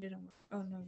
didn't work. Oh no.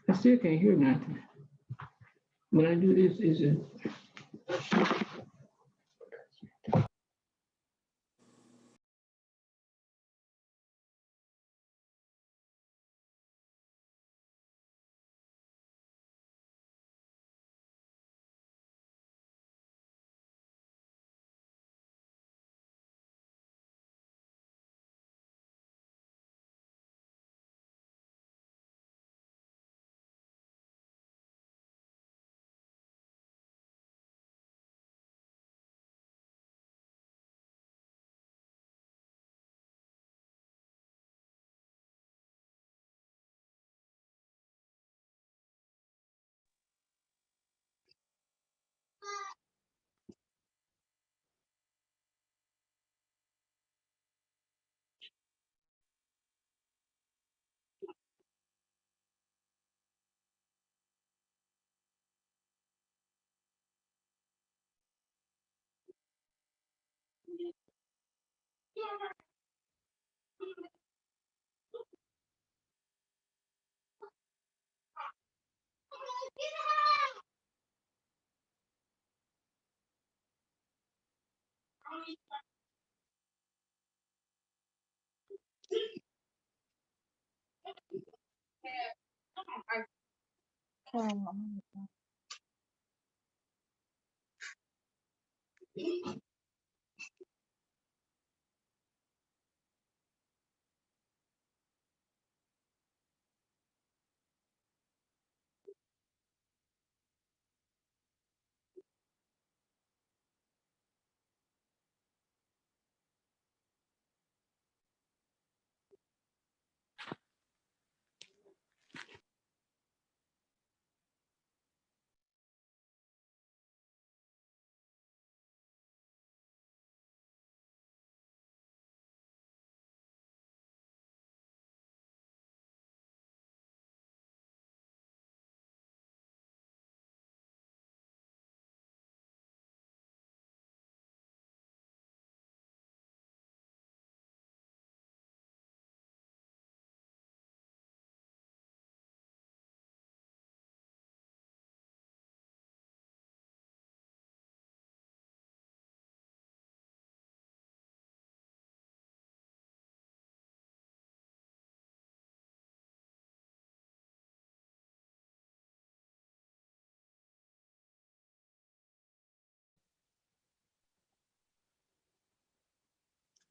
I still can't hear nothing. When I do this, is it?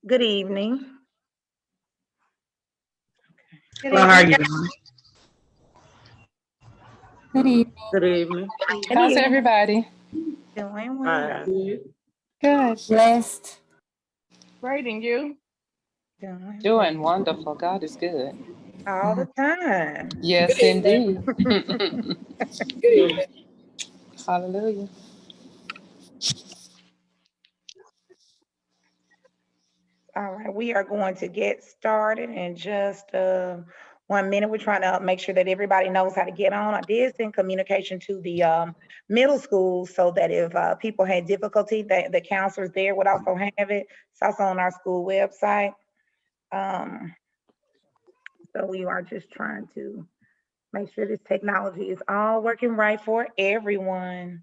Good evening. How are you doing? Good evening. Good evening. How's everybody? Doing well. Good. Blessed. Rating you? Doing Doing wonderful. God is good. all the time. Yes, Good evening. indeed. Good evening. Hallelujah. All right, we are going to get started in just 1 minute. We're trying to make sure that everybody knows how to get on. I did send communication to the middle school so that if people had difficulty, that the counselors there would also have it. It's also on our school website. So we are just trying to make sure this technology is all working right for everyone.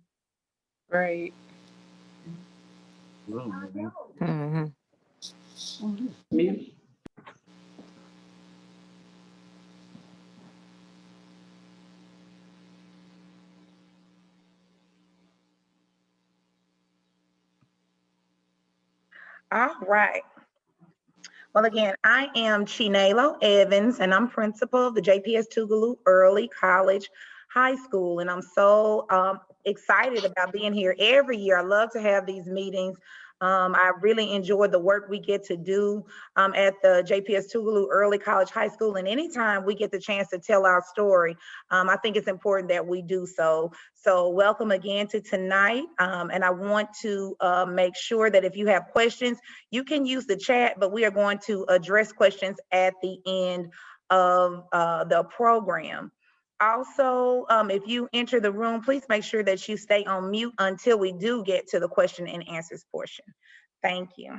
Great. Mm-hmm. Me? All right. Well, again, I am Chinelo Evans, and I'm principal of the JPS-Tougaloo Early College High School, and I'm so excited about being here every year. I love to have these meetings. I really enjoy the work we get to do at the JPS-Tougaloo Early College High School, and anytime we get the chance to tell our story, I think it's important that we do so. So welcome again to tonight, and I want to make sure that if you have questions, you can use the chat, but we are going to address questions at the end of the program. Also, if you enter the room, please make sure that you stay on mute until we do get to the question and answers portion. Thank you.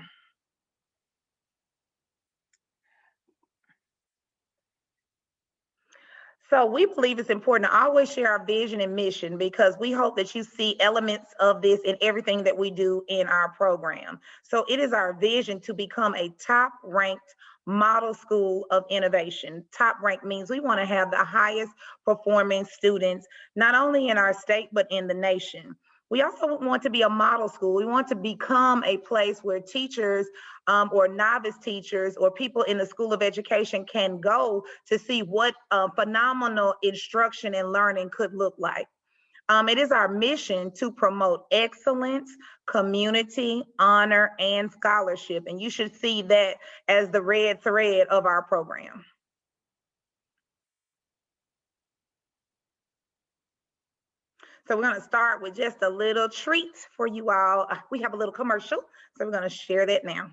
So we believe it's important to always share our vision and mission because we hope that you see elements of this in everything that we do in our program. So it is our vision to become a top-ranked model school of innovation. Top rank means we want to have the highest performing students, not only in our state, but in the nation. We also want to be a model school. We want to become a place where teachers or novice teachers or people in the School of Education can go to see what phenomenal instruction and learning could look like. It is our mission to promote excellence, community, honor, and scholarship. And you should see that as the red thread of our program. So we're going to start with just a little treat for you all. We have a little commercial, so we're going to share that now.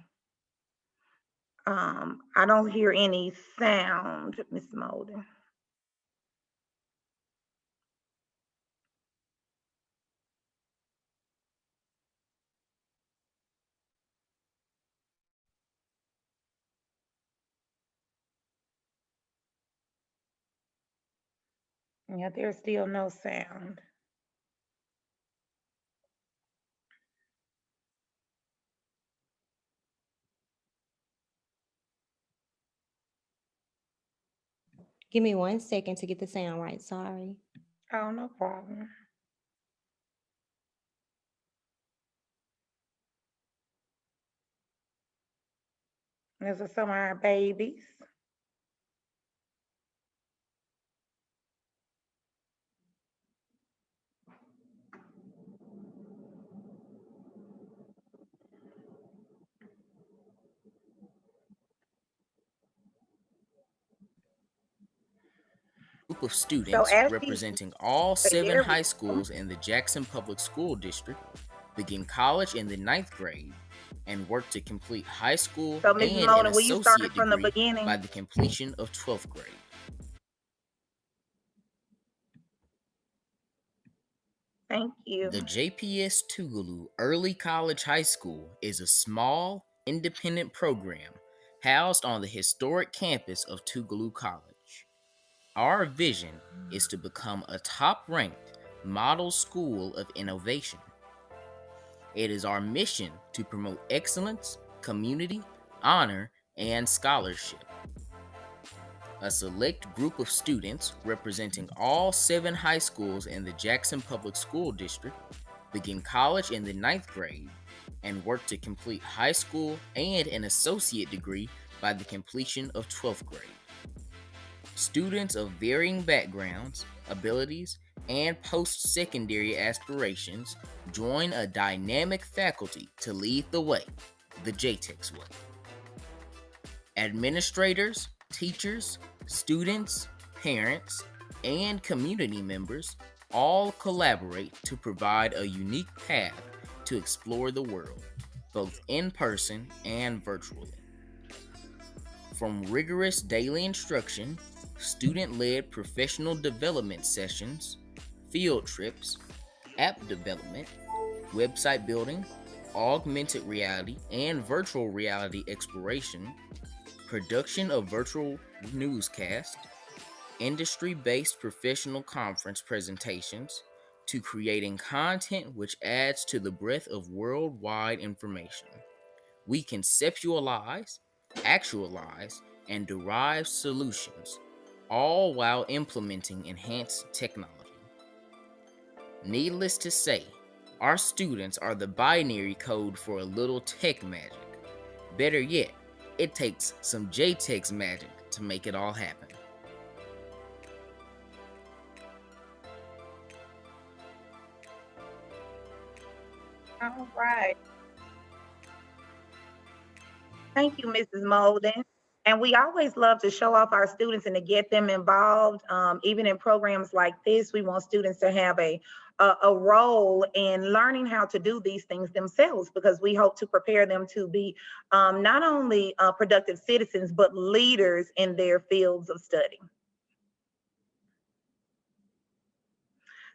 I don't hear any sound, Ms. Molden. Yeah, there's still no sound. Give me 1 second to get the sound right. Sorry. Oh, no problem. Those are some of our babies. Group of students as representing all say 7 there high we go. schools in the Jackson Public School District begin college in the 9th grade and work to complete high school So, and Mrs. an Mona, will you start associate from the degree beginning? by the completion of 12th grade. Thank you. The JPS-Tougaloo Early College High School is a small, independent program housed on the historic campus of Tougaloo College. Our vision is to become a top-ranked model school of innovation. It is our mission to promote excellence, community, honor, and scholarship. A select group of students representing all 7 high schools in the Jackson Public School District begin college in the 9th grade and work to complete high school and an associate degree by the completion of 12th grade. Students of varying backgrounds, abilities, and post-secondary aspirations join a dynamic faculty to lead the way, the JTECHS way. Administrators, teachers, students, parents, and community members all collaborate to provide a unique path to explore the world, both in person and virtually. From rigorous daily instruction, student-led professional development sessions, field trips, app development, website building, augmented reality and virtual reality exploration, production of virtual newscasts, industry-based professional conference presentations, to creating content which adds to the breadth of worldwide information. We conceptualize, actualize, and derive solutions, all while implementing enhanced technology. Needless to say, our students are the binary code for a little tech magic. Better yet, it takes some JTECHS magic to make it all happen. All right. Thank you, Mrs. Molden. And we always love to show off our students and to get them involved. Even in programs like this, we want students to have a role in learning how to do these things themselves, because we hope to prepare them to be not only productive citizens, but leaders in their fields of study.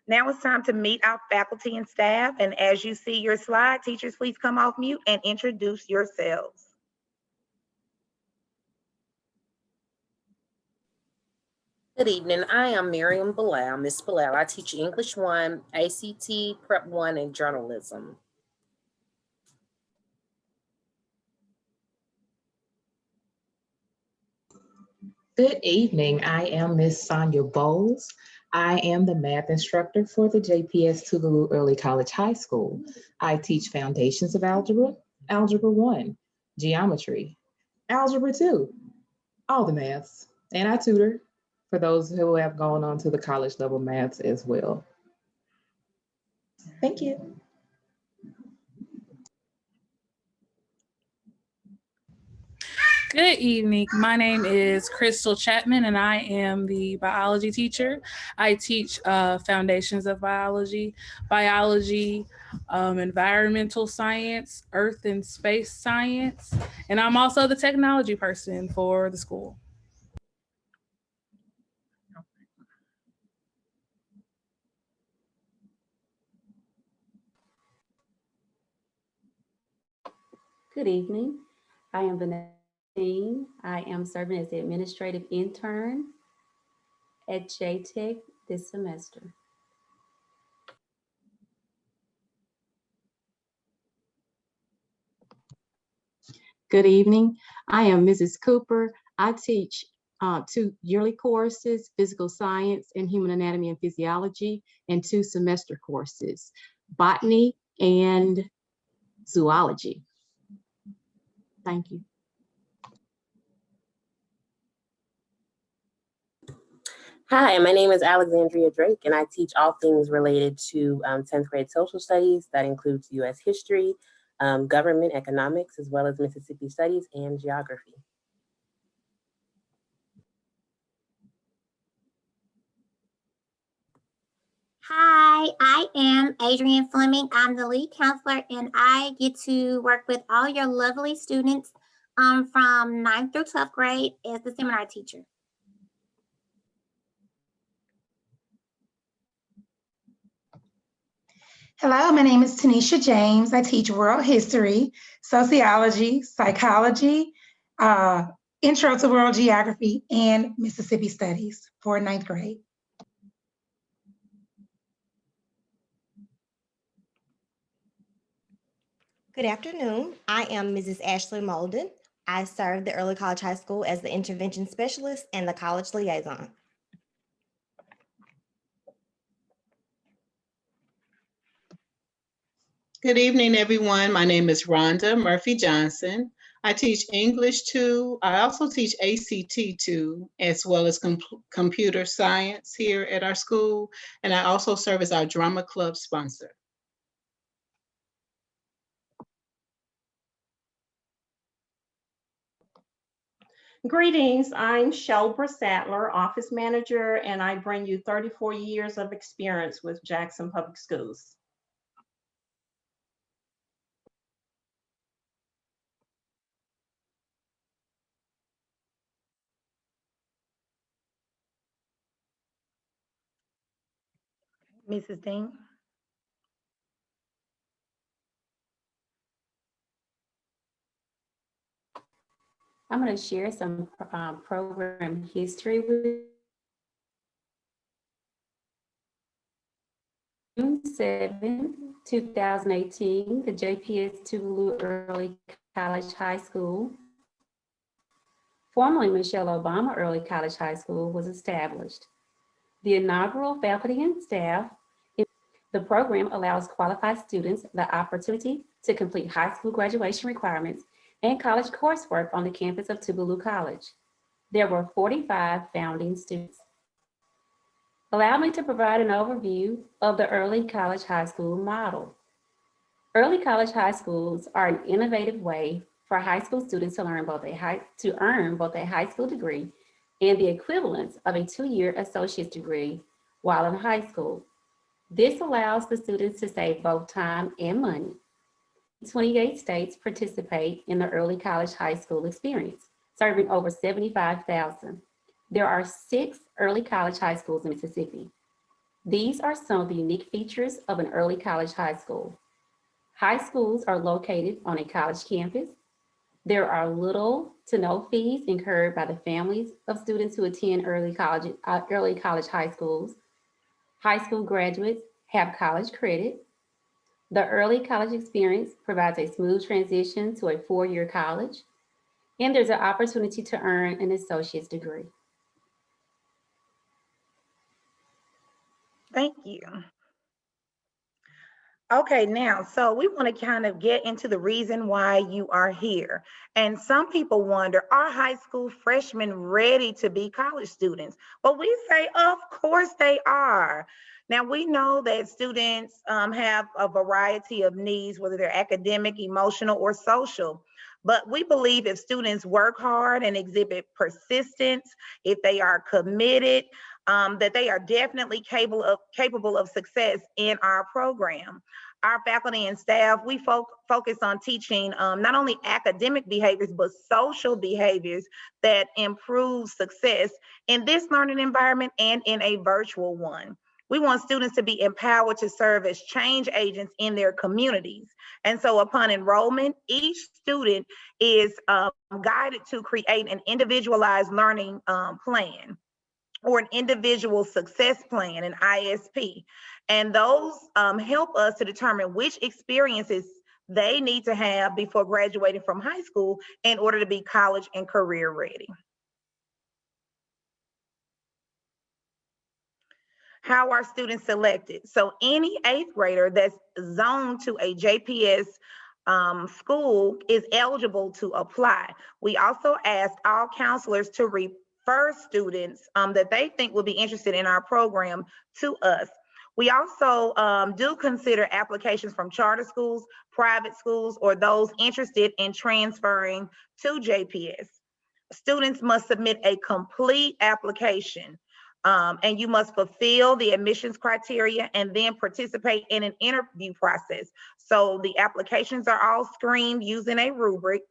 Now it's time to meet our faculty and staff. And as you see your slide, teachers, please come off mute and introduce yourselves. Good evening. I am Miriam Bilal, Miss Bilal. I teach English 1, ACT, Prep 1, and journalism. Good evening. I am Miss Sonia Bowles. I am the math instructor for the JPS-Tougaloo Early College High School. I teach foundations of algebra, algebra 1, geometry, algebra 2, all the maths, and I tutor for those who have gone on to the college level maths as well. Thank you. Good evening. My name is Crystal Chapman, and I am the biology teacher. I teach foundations of biology, environmental science, earth and space science, and I'm also the technology person for the school. Good evening. I am Vanessa. I am serving as the administrative intern at JTECH this semester. Good evening. I am Mrs. Cooper. I teach 2 yearly courses, physical science and human anatomy and physiology, and 2 semester courses, botany and zoology. Thank you. Hi, my name is Alexandria Drake, and I teach all things related to 10th grade social studies. That includes U.S. history, government economics, as well as Mississippi studies and geography. Hi, I am Adrienne Fleming. I'm the lead counselor, and I get to work with all your lovely students from 9th through 12th grade as the seminar teacher. Hello, my name is Tanisha James. I teach world history, sociology, psychology, intro to world geography, and Mississippi studies for 9th grade. Good afternoon. I am Mrs. Ashley Molden. I serve the Early College High School as the intervention specialist and the college liaison. Good evening, everyone. My name is Rhonda Murphy Johnson. I teach English 2. I also teach ACT 2, as well as computer science here at our school. And I also serve as our drama club sponsor. Greetings, I'm Shelbra Sattler, office manager, and I bring you 34 years of experience with Jackson Public Schools. Mrs. Dean. I'm going to share some program history with June 7, 2018, the JPS-Tougaloo Early College High School, formerly Michelle Obama Early College High School, was established. The inaugural faculty and staff, the program allows qualified students the opportunity to complete high school graduation requirements and college coursework on the campus of Tougaloo College. There were 45 founding students. Allow me to provide an overview of the early college high school model. Early college high schools are an innovative way for high school students to earn both a high school degree and the equivalence of a 2-year associate's degree while in high school. This allows the students to save both time and money. 28 states participate in the early college high school experience, serving over 75,000. There are 6 early college high schools in Mississippi. These are some of the unique features of an early college high school. High schools are located on a college campus. There are little to no fees incurred by the families of students who attend early college high schools. High school graduates have college credit. The early college experience provides a smooth transition to a 4-year college, and there's an opportunity to earn an associate's degree. Thank you. Okay, now, so we want to kind of get into the reason why you are here. And some people wonder, are high school freshmen ready to be college students? Well, we say, of course they are. Now, we know that students have a variety of needs, whether they're academic, emotional, or social. But we believe if students work hard and exhibit persistence, if they are committed, that they are definitely capable of success in our program. Our faculty and staff, we focus on teaching not only academic behaviors, but social behaviors that improve success in this learning environment and in a virtual one. We want students to be empowered to serve as change agents in their communities. And so upon enrollment, each student is guided to create an individualized learning plan. or an individual success plan, an ISP. And those help us to determine which experiences they need to have before graduating from high school in order to be college and career ready. How are students selected? So any 8th grader that's zoned to a JPS school is eligible to apply. We also asked all counselors to refer students that they think will be interested in our program to us. We also do consider applications from charter schools, private schools, or those interested in transferring to JPS. Students must submit a complete application, and you must fulfill the admissions criteria and then participate in an interview process. So the applications are all screened using a rubric.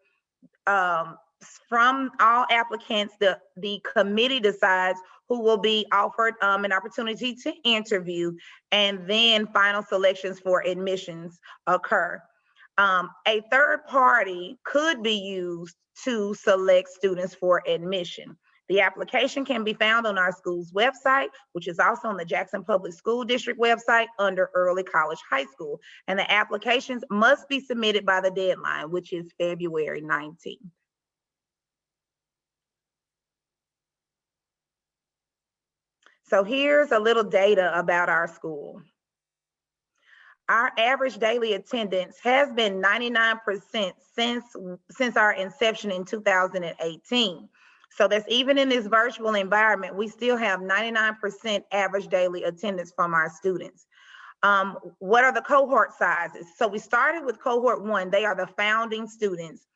From all applicants, the committee decides who will be offered an opportunity to interview, and then final selections for admissions occur. A third party could be used to select students for admission. The application can be found on our school's website, which is also on the Jackson Public School District website under Early College High School. And the applications must be submitted by the deadline, which is February 19th. So here's a little data about our school. Our average daily attendance has been 99% since our inception in 2018. So that's even in this virtual environment, we still have 99% average daily attendance from our students. What are the cohort sizes? So we started with cohort 1. They are the founding students.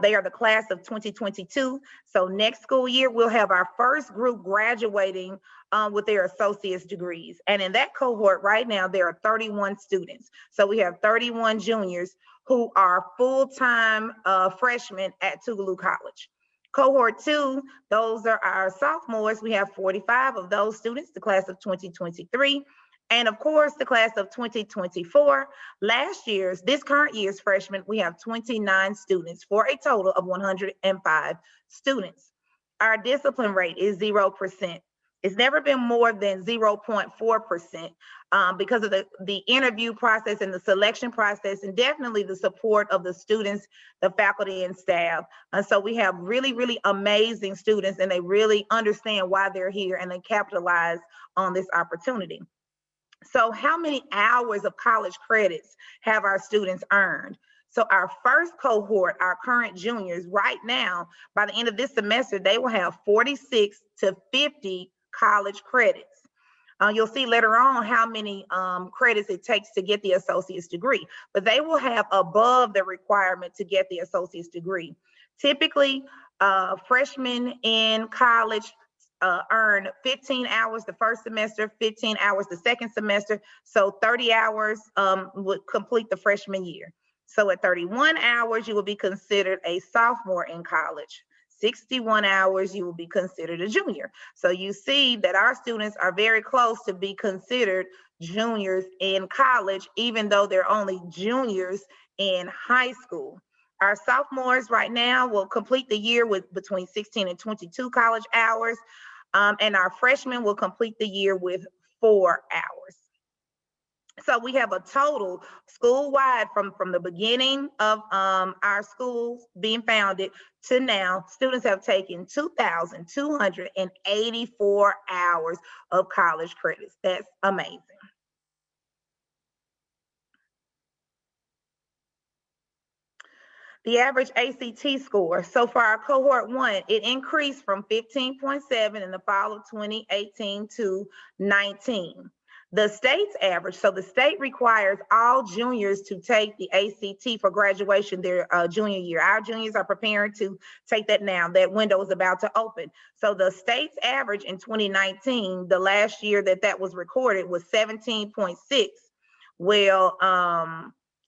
They are the class of 2022. So next school year, we'll have our first group graduating with their associate's degrees. And in that cohort right now, there are 31 students. So we have 31 juniors who are full-time freshmen at Tougaloo College. Cohort 2, those are our sophomores. We have 45 of those students, the class of 2023. And of course, the class of 2024. This current year's freshmen, we have 29 students for a total of 105 students. Our discipline rate is 0%. It's never been more than 0.4% because of the interview process and the selection process, and definitely the support of the students, the faculty and staff. And so we have really, really amazing students, and they really understand why they're here, and they capitalize on this opportunity. So how many hours of college credits have our students earned? So our first cohort, our current juniors, right now, by the end of this semester, they will have 46 to 50 college credits. You'll see later on how many credits it takes to get the associate's degree, but they will have above the requirement to get the associate's degree. Typically, freshmen in college earn 15 hours the first semester, 15 hours the second semester. So 30 hours would complete the freshman year. So at 31 hours, you will be considered a sophomore in college. 61 hours, you will be considered a junior. So you see that our students are very close to be considered juniors in college, even though they're only juniors in high school. Our sophomores right now will complete the year with between 16 and 22 college hours. And our freshmen will complete the year with 4 hours. So we have a total school-wide from the beginning of our schools being founded to now, students have taken 2,284 hours of college credits. That's amazing. The average ACT score. So for our cohort 1, it increased from 15.7 in the fall of 2018 to 19. The state's average, so the state requires all juniors to take the ACT for graduation their junior year. Our juniors are preparing to take that now. That window is about to open. So the state's average in 2019, the last year that was recorded, was 17.6. Well,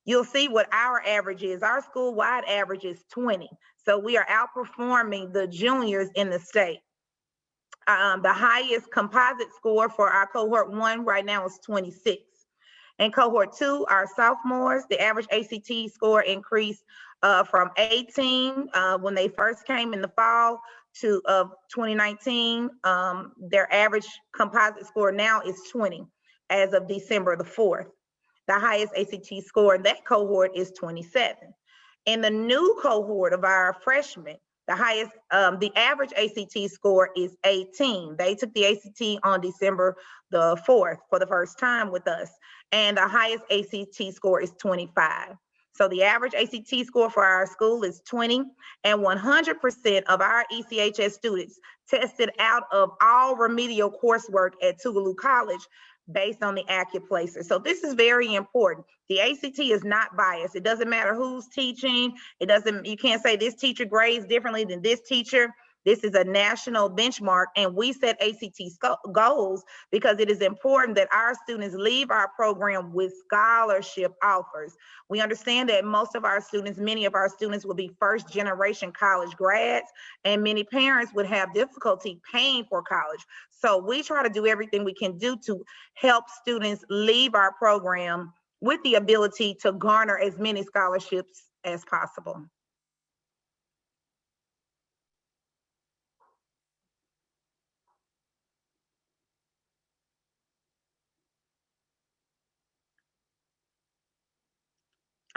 you'll see what our average is. Our school-wide average is 20. So we are outperforming the juniors in the state. The highest composite score for our cohort 1 right now is 26. In cohort 2, our sophomores, the average ACT score increased from 18 when they first came in the fall of 2019, their average composite score now is 20 as of December the 4th. The highest ACT score in that cohort is 27. In the new cohort of our freshmen, the average ACT score is 18. They took the ACT on December the 4th for the first time with us, and the highest ACT score is 25. So the average ACT score for our school is 20, and 100% of our ECHS students tested out of all remedial coursework at Tougaloo College based on the AccuPlacer. So this is very important. The ACT is not biased. It doesn't matter who's teaching. You can't say this teacher grades differently than this teacher. This is a national benchmark, and we set ACT goals because it is important that our students leave our program with scholarship offers. We understand that many of our students will be first-generation college grads, and many parents would have difficulty paying for college. So we try to do everything we can do to help students leave our program with the ability to garner as many scholarships as possible.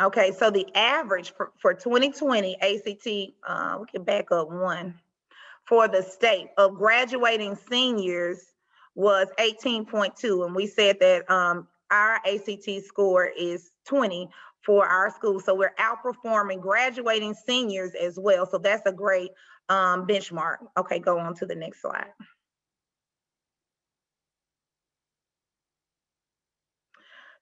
Okay, so the average for 2020 ACT, we can back up one, for the state of graduating seniors was 18.2, and we said that our ACT score is 20 for our school, so we're outperforming graduating seniors as well, so that's a great benchmark. Okay, go on to the next slide.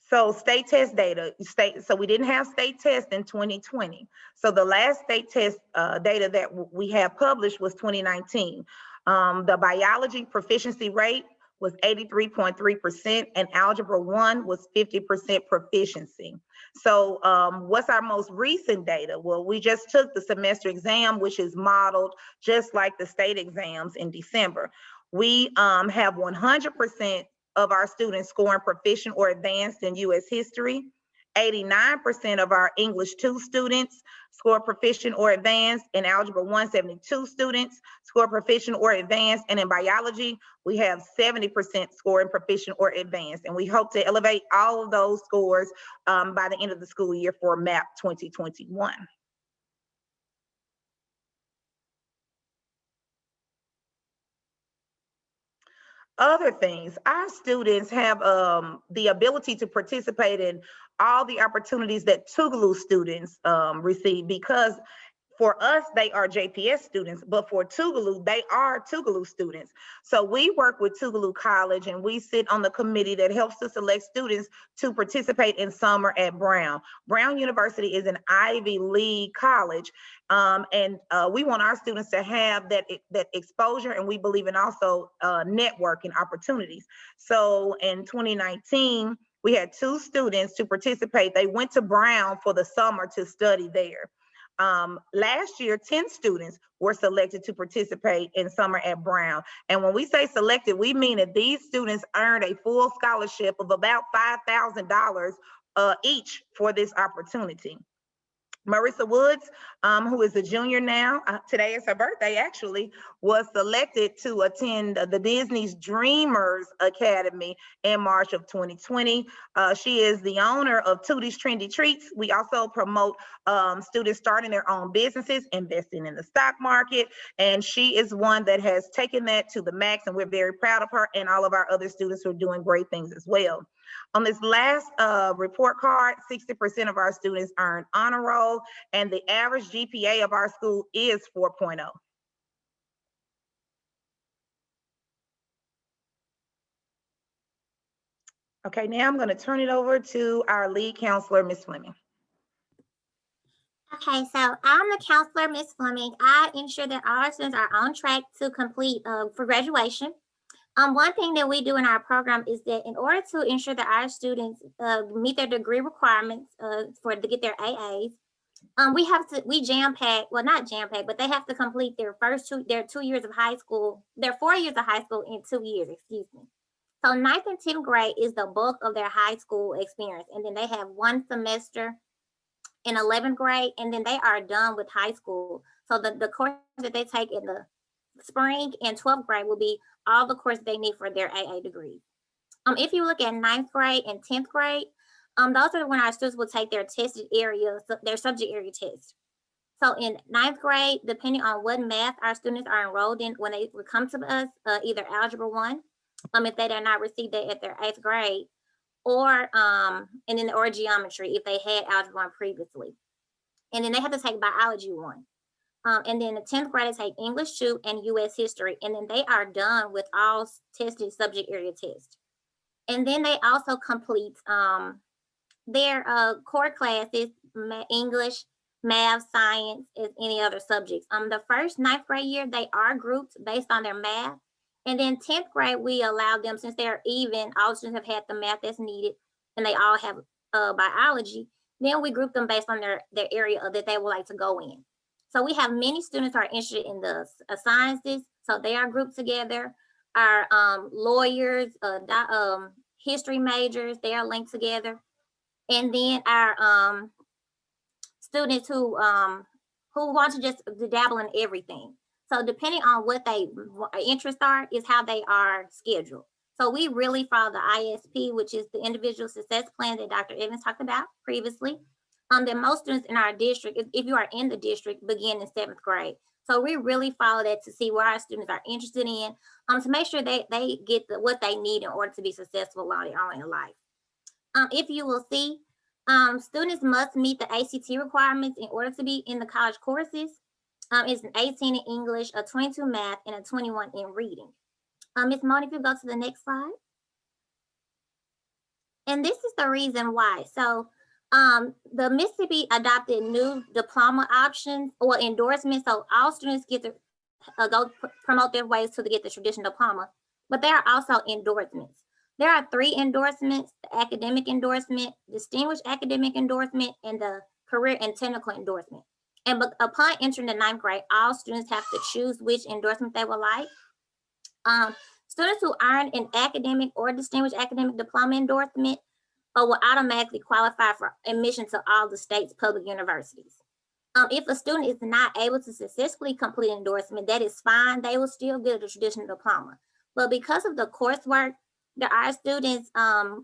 So state test data, so we didn't have state test in 2020. So the last state test data that we have published was 2019. The biology proficiency rate was 83.3%, and Algebra 1 was 50% proficiency. So what's our most recent data? Well, we just took the semester exam, which is modeled just like the state exams in December. We have 100% of our students scoring proficient or advanced in U.S. history. 89% of our English 2 students score proficient or advanced. In Algebra 1, 72 students score proficient or advanced. And in biology, we have 70% scoring proficient or advanced. And we hope to elevate all of those scores by the end of the school year for MAP 2021. Other things, our students have the ability to participate in all the opportunities that Tougaloo students receive, because for us, they are JPS students, but for Tougaloo, they are Tougaloo students. So we work with Tougaloo College, and we sit on the committee that helps to select students to participate in summer at Brown. Brown University is an Ivy League college, and we want our students to have that exposure, and we believe in also networking opportunities. So in 2019, we had 2 students to participate. They went to Brown for the summer to study there. Last year, 10 students were selected to participate in summer at Brown. And when we say selected, we mean that these students earned a full scholarship of about $5,000 each for this opportunity. Marissa Woods, who is a junior now, today is her birthday actually, was selected to attend the Disney's Dreamers Academy in March of 2020. She is the owner of Tootie's Trendy Treats. We also promote students starting their own businesses, investing in the stock market, and she is one that has taken that to the max, and we're very proud of her and all of our other students who are doing great things as well. On this last report card, 60% of our students earn honor roll, and the average GPA of our school is 4.0. Okay, now I'm going to turn it over to our lead counselor, Ms. Fleming. Okay, so I'm the counselor, Ms. Fleming. I ensure that all our students are on track to complete for graduation. One thing that we do in our program is that in order to ensure that our students meet their degree requirements to get their AAs, we jam pack, well, not jam pack, but they have to complete their 2 years of high school, their 4 years of high school in 2 years, excuse me. So 9th and 10th grade is the bulk of their high school experience. And then they have 1 semester in 11th grade, and then they are done with high school. So the course that they take in the spring and 12th grade will be all the courses they need for their AA degree. If you look at 9th grade and 10th grade, those are when our students will take their tested areas, their subject area test. So in 9th grade, depending on what math our students are enrolled in when they would come to us, either Algebra 1, if they did not receive that at their 8th grade, or or geometry if they had Algebra 1 previously. And then they have to take Biology 1. And then the 10th grade, they take English 2 and US History. And then they are done with all tested subject area tests. And then they also complete their core classes, English, math, science, as any other subjects. The first 9th grade year, they are grouped based on their math. And then 10th grade, we allow them, since they're even, all students have had the math that's needed, and they all have biology, then we group them based on their area that they would like to go in. So we have many students who are interested in the sciences, so they are grouped together. Our lawyers, history majors, they are linked together. And then our students who want to just dabble in everything. So depending on what their interests are is how they are scheduled. So we really follow the ISP, which is the individual success plan that Dr. Evans talked about previously. That most students in our district, if you are in the district, begin in 7th grade. So we really follow that to see where our students are interested in, to make sure they get what they need in order to be successful on in life. If you will see, students must meet the ACT requirements in order to be in the college courses. It's an 18 in English, a 22 math, and a 21 in reading. Ms. Moni, if you go to the next slide. And this is the reason why. So the Mississippi adopted new diploma options or endorsements. So all students get to go promote their ways to get the traditional diploma, but there are also endorsements. There are 3 endorsements: the academic endorsement, distinguished academic endorsement, and the career and technical endorsement. And upon entering the 9th grade, all students have to choose which endorsement they would like. Students who earn an academic or distinguished academic diploma endorsement will automatically qualify for admission to all the state's public universities. If a student is not able to successfully complete an endorsement, that is fine. They will still get a traditional diploma. But because of the coursework that our students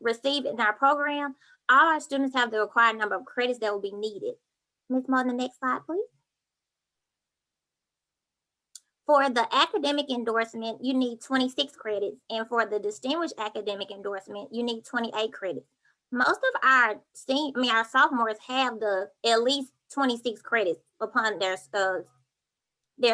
receive in our program, all our students have the required number of credits that will be needed. Ms. Moore, the next slide, please. For the academic endorsement, you need 26 credits. And for the distinguished academic endorsement, you need 28 credits. Most of our sophomores have at least 26 credits upon their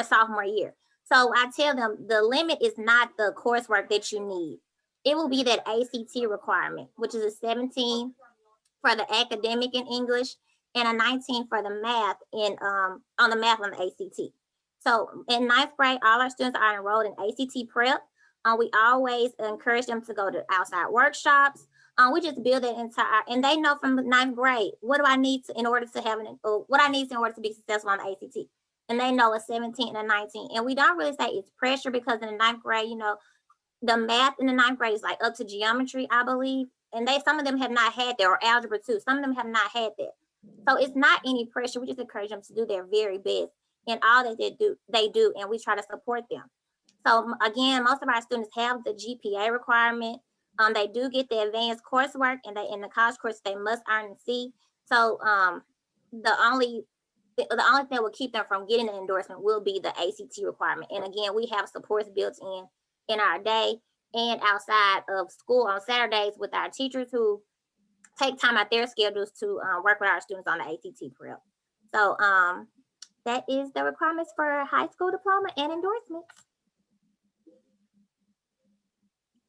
sophomore year. So I tell them the limit is not the coursework that you need. It will be that ACT requirement, which is a 17 for the academic in English and a 19 for the math on the math on the ACT. So in 9th grade, all our students are enrolled in ACT prep. We always encourage them to go to outside workshops. We just build it into and they know from 9th grade, what do I need in order to be successful on the ACT? And they know a 17 and a 19. And we don't really say it's pressure because in the 9th grade, the math in the 9th grade is like up to geometry, I believe. And some of them have not had that, or algebra 2. Some of them have not had that. So it's not any pressure. We just encourage them to do their very best in all that they do, and we try to support them. So again, most of our students have the GPA requirement. They do get the advanced coursework, and in the college course they must earn a C. So the only thing that will keep them from getting an endorsement will be the ACT requirement. And again, we have supports built in our day and outside of school on Saturdays with our teachers who take time out their schedules to work with our students on the ACT prep. So that is the requirements for high school diploma and endorsements.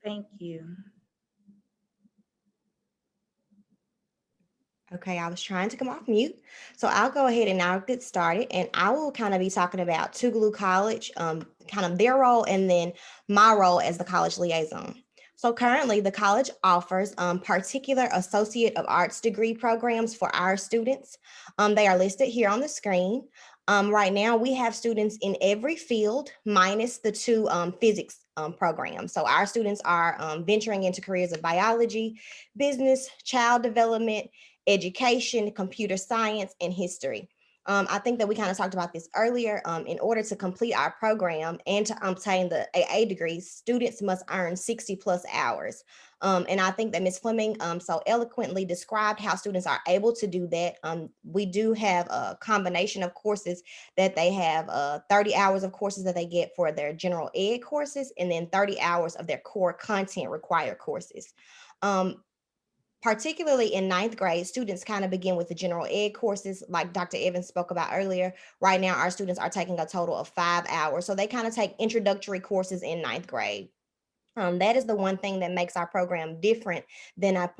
Thank you. Okay, I was trying to come off mute. So I'll go ahead and I'll get started, and I will kind of be talking about Tougaloo College, kind of their role, and then my role as the college liaison. So currently the college offers particular Associate of Arts degree programs for our students. They are listed here on the screen. Right now we have students in every field minus the 2 physics programs. So our students are venturing into careers of biology, business, child development, education, computer science, and history. I think that we kind of talked about this earlier. In order to complete our program and to obtain the AA degree, students must earn 60+ hours. And I think that Ms. Fleming so eloquently described how students are able to do that. We do have a combination of courses that they have 30 hours of courses that they get for their general ed courses, and then 30 hours of their core content required courses. Particularly in ninth grade, students kind of begin with the general ed courses like Dr. Evans spoke about earlier. Right now, our students are taking a total of 5 hours. So they kind of take introductory courses in ninth grade. That is the one thing that makes our program different than a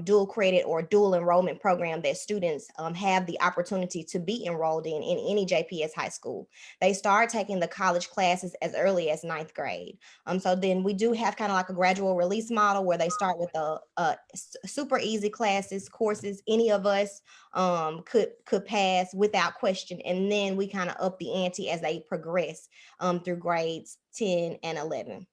dual credit or dual enrollment program that students have the opportunity to be enrolled in any JPS high school. They start taking the college classes as early as ninth grade. So then we do have kind of like a gradual release model where they start with the super easy courses any of us could pass without question. And then we kind of up the ante as they progress through grades 10 and 11.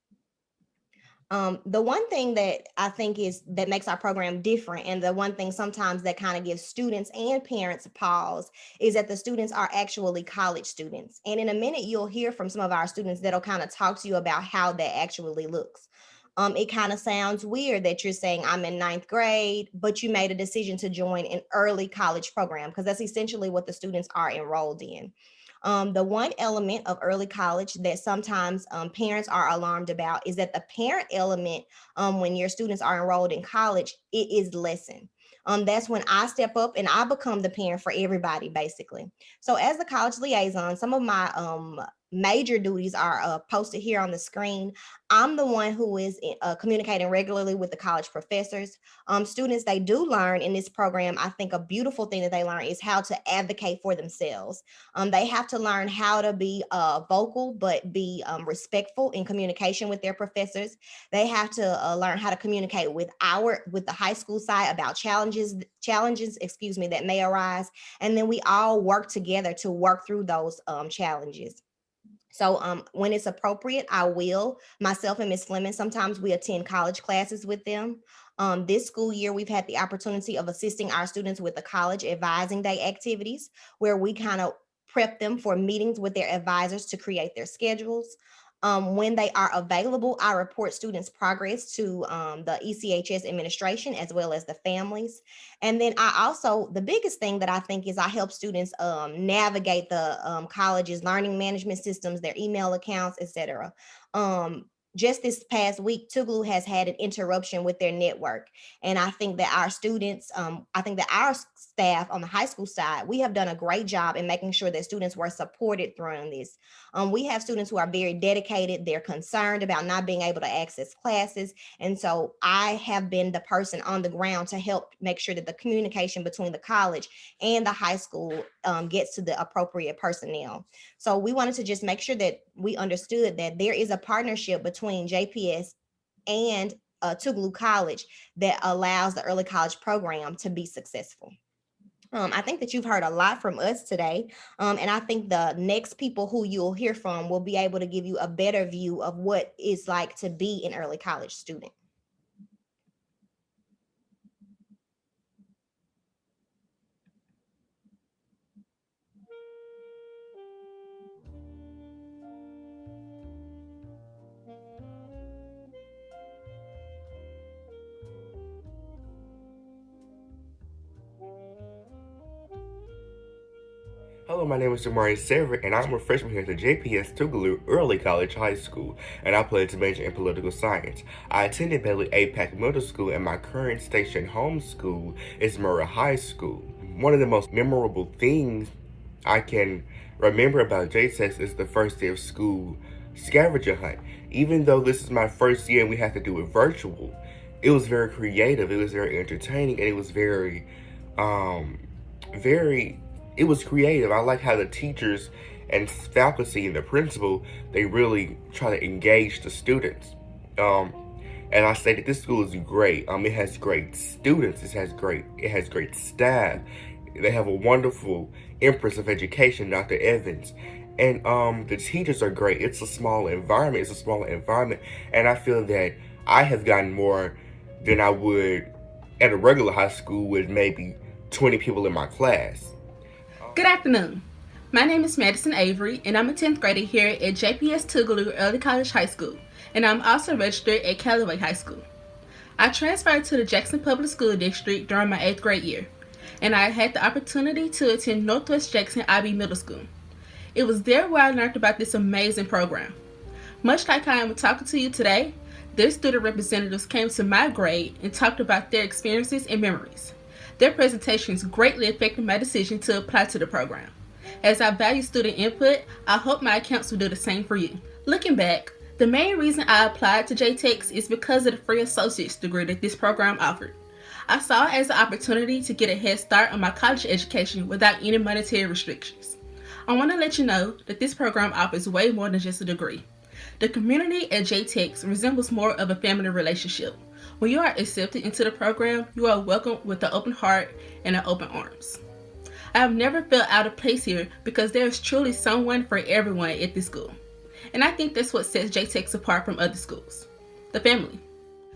The one thing that I think that makes our program different, and the one thing sometimes that kind of gives students and parents a pause, is that the students are actually college students. And in a minute, you'll hear from some of our students that'll kind of talk to you about how that actually looks. It kind of sounds weird that you're saying I'm in ninth grade, but you made a decision to join an early college program, because that's essentially what the students are enrolled in. The one element of early college that sometimes parents are alarmed about is that the parent element, when your students are enrolled in college, it is lessened. That's when I step up and I become the parent for everybody, basically. So as the college liaison, some of my major duties are posted here on the screen. I'm the one who is communicating regularly with the college professors. Students, they do learn in this program. I think a beautiful thing that they learn is how to advocate for themselves. They have to learn how to be vocal, but be respectful in communication with their professors. They have to learn how to communicate with the high school side about challenges, that may arise. And then we all work together to work through those challenges. So when it's appropriate, I will, myself and Ms. Fleming, sometimes we attend college classes with them. This school year, we've had the opportunity of assisting our students with the college advising day activities, where we kind of prep them for meetings with their advisors to create their schedules. When they are available, I report students' progress to the ECHS administration as well as the families. And then the biggest thing that I think is I help students navigate the college's learning management systems, their email accounts, etc. Just this past week, TECHS has had an interruption with their network. And I think that our students, our staff on the high school side, we have done a great job in making sure that students were supported through this. We have students who are very dedicated. They're concerned about not being able to access classes. And so I have been the person on the ground to help make sure that the communication between the college and the high school gets to the appropriate personnel. So we wanted to just make sure that we understood that there is a partnership between JPS and TECHS College that allows the early college program to be successful. I think that you've heard a lot from us today, and I think the next people who you'll hear from will be able to give you a better view of what it's like to be an early college student. Hello, my name is Jamari Sever, and I'm a freshman here at the JPS-Tougaloo Early College High School, and I plan to major in political science. I attended Bailey APAC Middle School, and my current station home school is Murrah High School. One of the most memorable things I can remember about JTECHS is the first day of school scavenger hunt. Even though this is my first year and we have to do it virtual, it was very creative, it was very entertaining, and it was it was creative. I like how the teachers and faculty and the principal, they really try to engage the students. And I say that this school is great. It has great students. It has great staff. They have a wonderful Empress of Education, Dr. Evans. And the teachers are great. It's a small environment. And I feel that I have gotten more than I would at a regular high school with maybe 20 people in my class. Good afternoon. My name is Madison Avery, and I'm a 10th grader here at JPS-Tougaloo Early College High School, and I'm also registered at Callaway High School. I transferred to the Jackson Public School District during my 8th grade year, and I had the opportunity to attend Northwest Jackson IB Middle School. It was there where I learned about this amazing program. Much like I am talking to you today, their student representatives came to my grade and talked about their experiences and memories. Their presentations greatly affected my decision to apply to the program. As I value student input, I hope my accounts will do the same for you. Looking back, the main reason I applied to JTECHS is because of the free associate's degree that this program offered. I saw it as an opportunity to get a head start on my college education without any monetary restrictions. I want to let you know that this program offers way more than just a degree. The community at JTECHS resembles more of a family relationship. When you are accepted into the program, you are welcomed with an open heart and open arms. I have never felt out of place here because there is truly someone for everyone at this school. And I think that's what sets JTECHS apart from other schools. The family.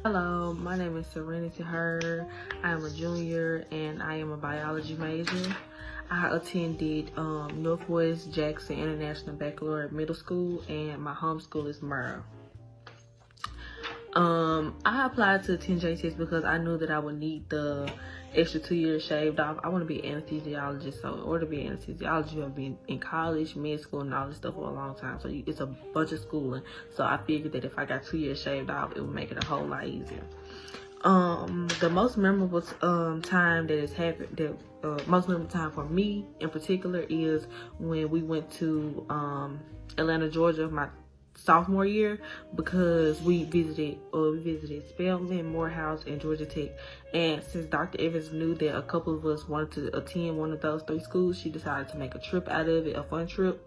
Hello, my name is Serenity Hurd. I am a junior and I am a biology major. I attended Northwest Jackson International Baccalaureate Middle School, and my home school is Murrah. I applied to attend JTECHS because I knew that I would need the extra 2 years shaved off. I want to be an anesthesiologist, so in order to be an anesthesiologist, you have been in college, med school, and all this stuff for a long time. So it's a bunch of schooling. So I figured that if I got 2 years shaved off, it would make it a whole lot easier. The most memorable time that has happened, most memorable time for me in particular, is when we went to Atlanta, Georgia, my sophomore year, because we visited Spelman, Morehouse, and Georgia Tech. And since Dr. Evans knew that a couple of us wanted to attend one of those 3 schools, she decided to make a trip out of it, a fun trip.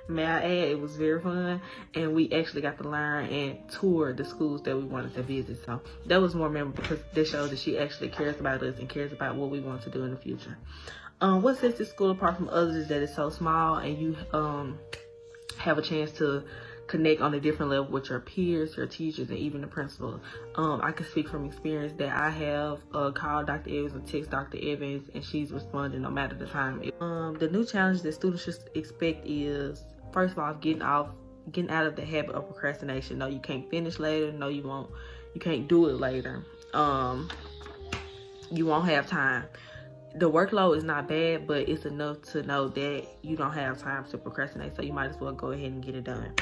May I add, it was very fun, and we actually got to learn and tour the schools that we wanted to visit. So that was more memorable because this shows that she actually cares about us and cares about what we want to do in the future. What sets this school apart from others is that it's so small, and you have a chance to connect on a different level with your peers, your teachers, and even the principal. I can speak from experience that I have called Dr. Evans and text Dr. Evans, and she's responding no matter the time. The new challenge that students should expect is, first of all, getting out of the habit of procrastination. No, you can't finish later. No, you won't. You can't do it later. You won't have time. The workload is not bad, but it's enough to know that you don't have time to procrastinate, so you might as well go ahead and get it done.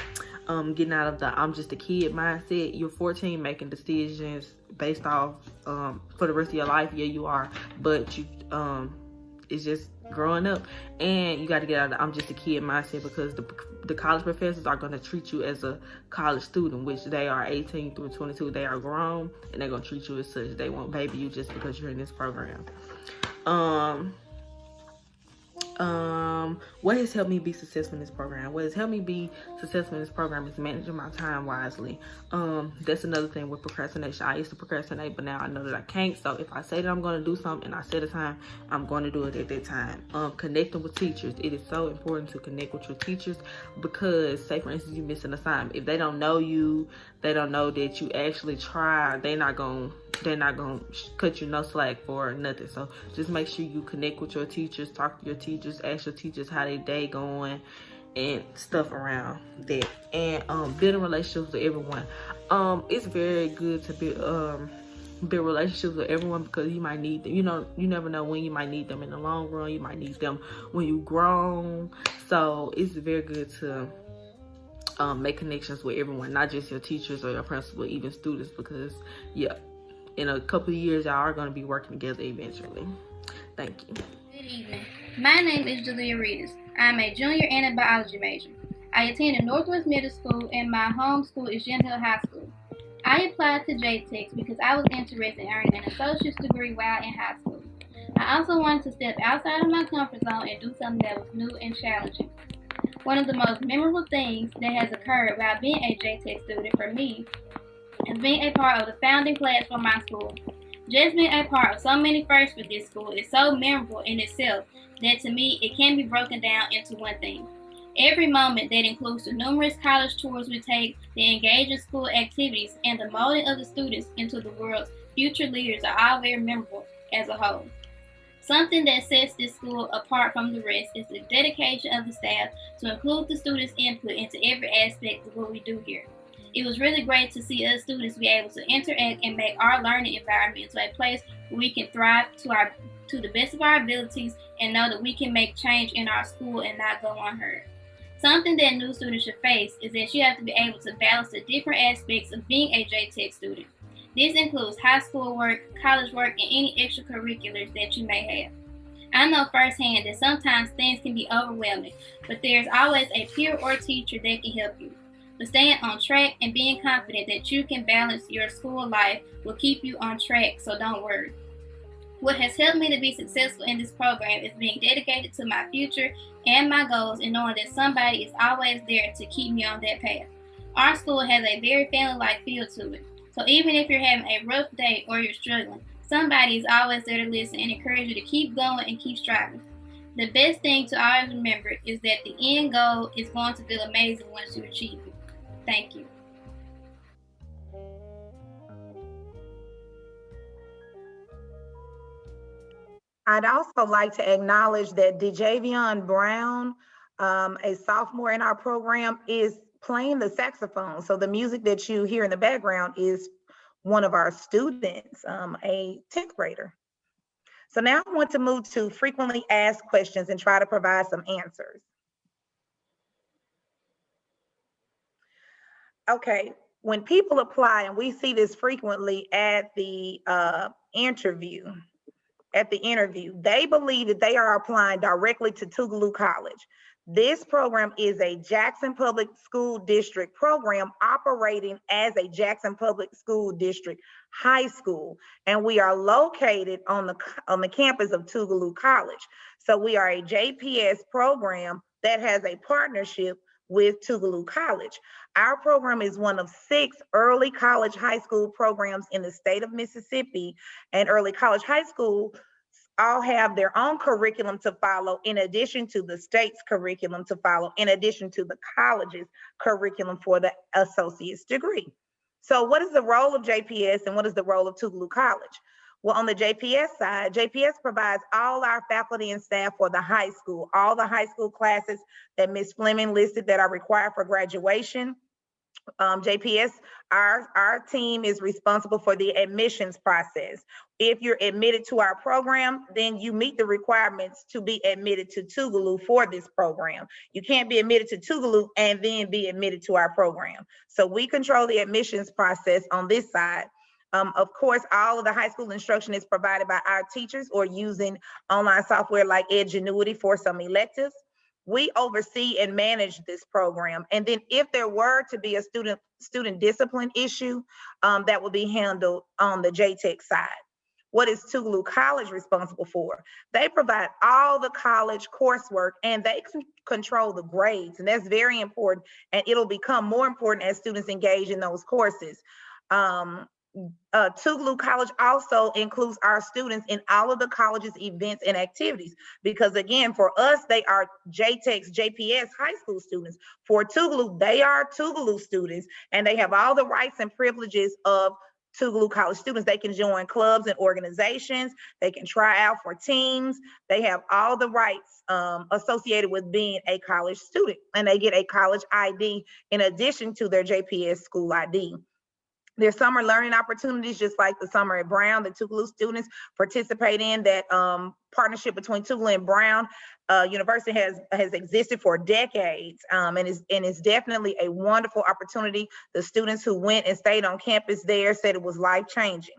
Getting out of the I'm just a kid mindset. You're 14, making decisions based off for the rest of your life. Yeah, you are, but you it's just growing up, and you got to get out of the I'm just a kid mindset, because the college professors are going to treat you as a college student, which they are 18 through 22. They are grown, and they're going to treat you as such. They won't baby you just because you're in this program. What has helped me be successful in this program? What has helped me be successful in this program is managing my time wisely. That's another thing with procrastination. I used to procrastinate, but now I know that I can't. So if I say that I'm going to do something and I set a time, I'm going to do it at that time. Connecting with teachers. It is so important to connect with your teachers, because, say for instance, you miss an assignment. If they don't know you, they don't know that you actually tried, they're not gonna cut you no slack for nothing. So just make sure you connect with your teachers, talk to your teachers, ask your teachers how their day going, and stuff around that. And building relationships with everyone. It's very good to build relationships with everyone, because you might need them. You never know when you might need them in the long run. You might need them when you've grown. So it's very good to make connections with everyone, not just your teachers or your principal, even students, because in a couple of years y'all are going to be working together eventually. Thank you. Good evening. My name is Julia Reedus. I'm a junior and a biology major. I attended Northwest Middle School, and my home school is Gen Hill High School. I applied to JTECHS because I was interested in earning an associate's degree while in high school. I also wanted to step outside of my comfort zone and do something that was new and challenging. One of the most memorable things that has occurred while being a JTECHS student for me is being a part of the founding class for my school. Just being a part of so many firsts for this school is so memorable in itself that, to me, it can be broken down into one thing. Every moment that includes the numerous college tours we take, the engaging school activities, and the molding of the students into the world's future leaders are all very memorable as a whole. Something that sets this school apart from the rest is the dedication of the staff to include the students' input into every aspect of what we do here. It was really great to see us students be able to interact and make our learning environment into a place where we can thrive to the best of our abilities and know that we can make change in our school and not go unheard. Something that new students should face is that you have to be able to balance the different aspects of being a JTech student. This includes high school work, college work, and any extracurriculars that you may have. I know firsthand that sometimes things can be overwhelming, but there's always a peer or teacher that can help you. But staying on track and being confident that you can balance your school life will keep you on track, so don't worry. What has helped me to be successful in this program is being dedicated to my future and my goals and knowing that somebody is always there to keep me on that path. Our school has a very family-like feel to it. So even if you're having a rough day or you're struggling, somebody is always there to listen and encourage you to keep going and keep striving. The best thing to always remember is that the end goal is going to feel amazing once you achieve it. Thank you. I'd also like to acknowledge that DeJavion Brown, a sophomore in our program, is playing the saxophone. So the music that you hear in the background is one of our students, a 10th grader. So now I want to move to frequently asked questions and try to provide some answers. Okay, when people apply, and we see this frequently at the interview, they believe that they are applying directly to Tougaloo College. This program is a Jackson Public School District program operating as a Jackson Public School District high school, and we are located on the campus of Tougaloo College. So we are a JPS program that has a partnership with Tougaloo College. Our program is one of 6 early college high school programs in the state of Mississippi, and early college high school all have their own curriculum to follow in addition to the state's curriculum to follow, in addition to the college's curriculum for the associate's degree. So what is the role of JPS and what is the role of Tougaloo College? Well, on the JPS side, JPS provides all our faculty and staff for the high school, all the high school classes that Ms. Fleming listed that are required for graduation. JPS, our team is responsible for the admissions process. If you're admitted to our program, then you meet the requirements to be admitted to Tougaloo for this program. You can't be admitted to Tougaloo and then be admitted to our program. So we control the admissions process on this side. Of course, all of the high school instruction is provided by our teachers or using online software like Edgenuity for some electives. We oversee and manage this program. And then if there were to be a student discipline issue, that will be handled on the JTech side. What is Tougaloo College responsible for? They provide all the college coursework and they control the grades, and that's very important, and it'll become more important as students engage in those courses. Tougaloo College also includes our students in all of the college's events and activities, because again, for us, they are JTech's JPS high school students. For Tougaloo, they are Tougaloo students, and they have all the rights and privileges of Tougaloo College students. They can join clubs and organizations, they can try out for teams, they have all the rights associated with being a college student, and they get a college ID in addition to their JPS school ID. There's summer learning opportunities, just like the summer at Brown, the Tougaloo students participate in. That partnership between Tougaloo and Brown University has existed for decades, and is definitely a wonderful opportunity. The students who went and stayed on campus there said it was life-changing.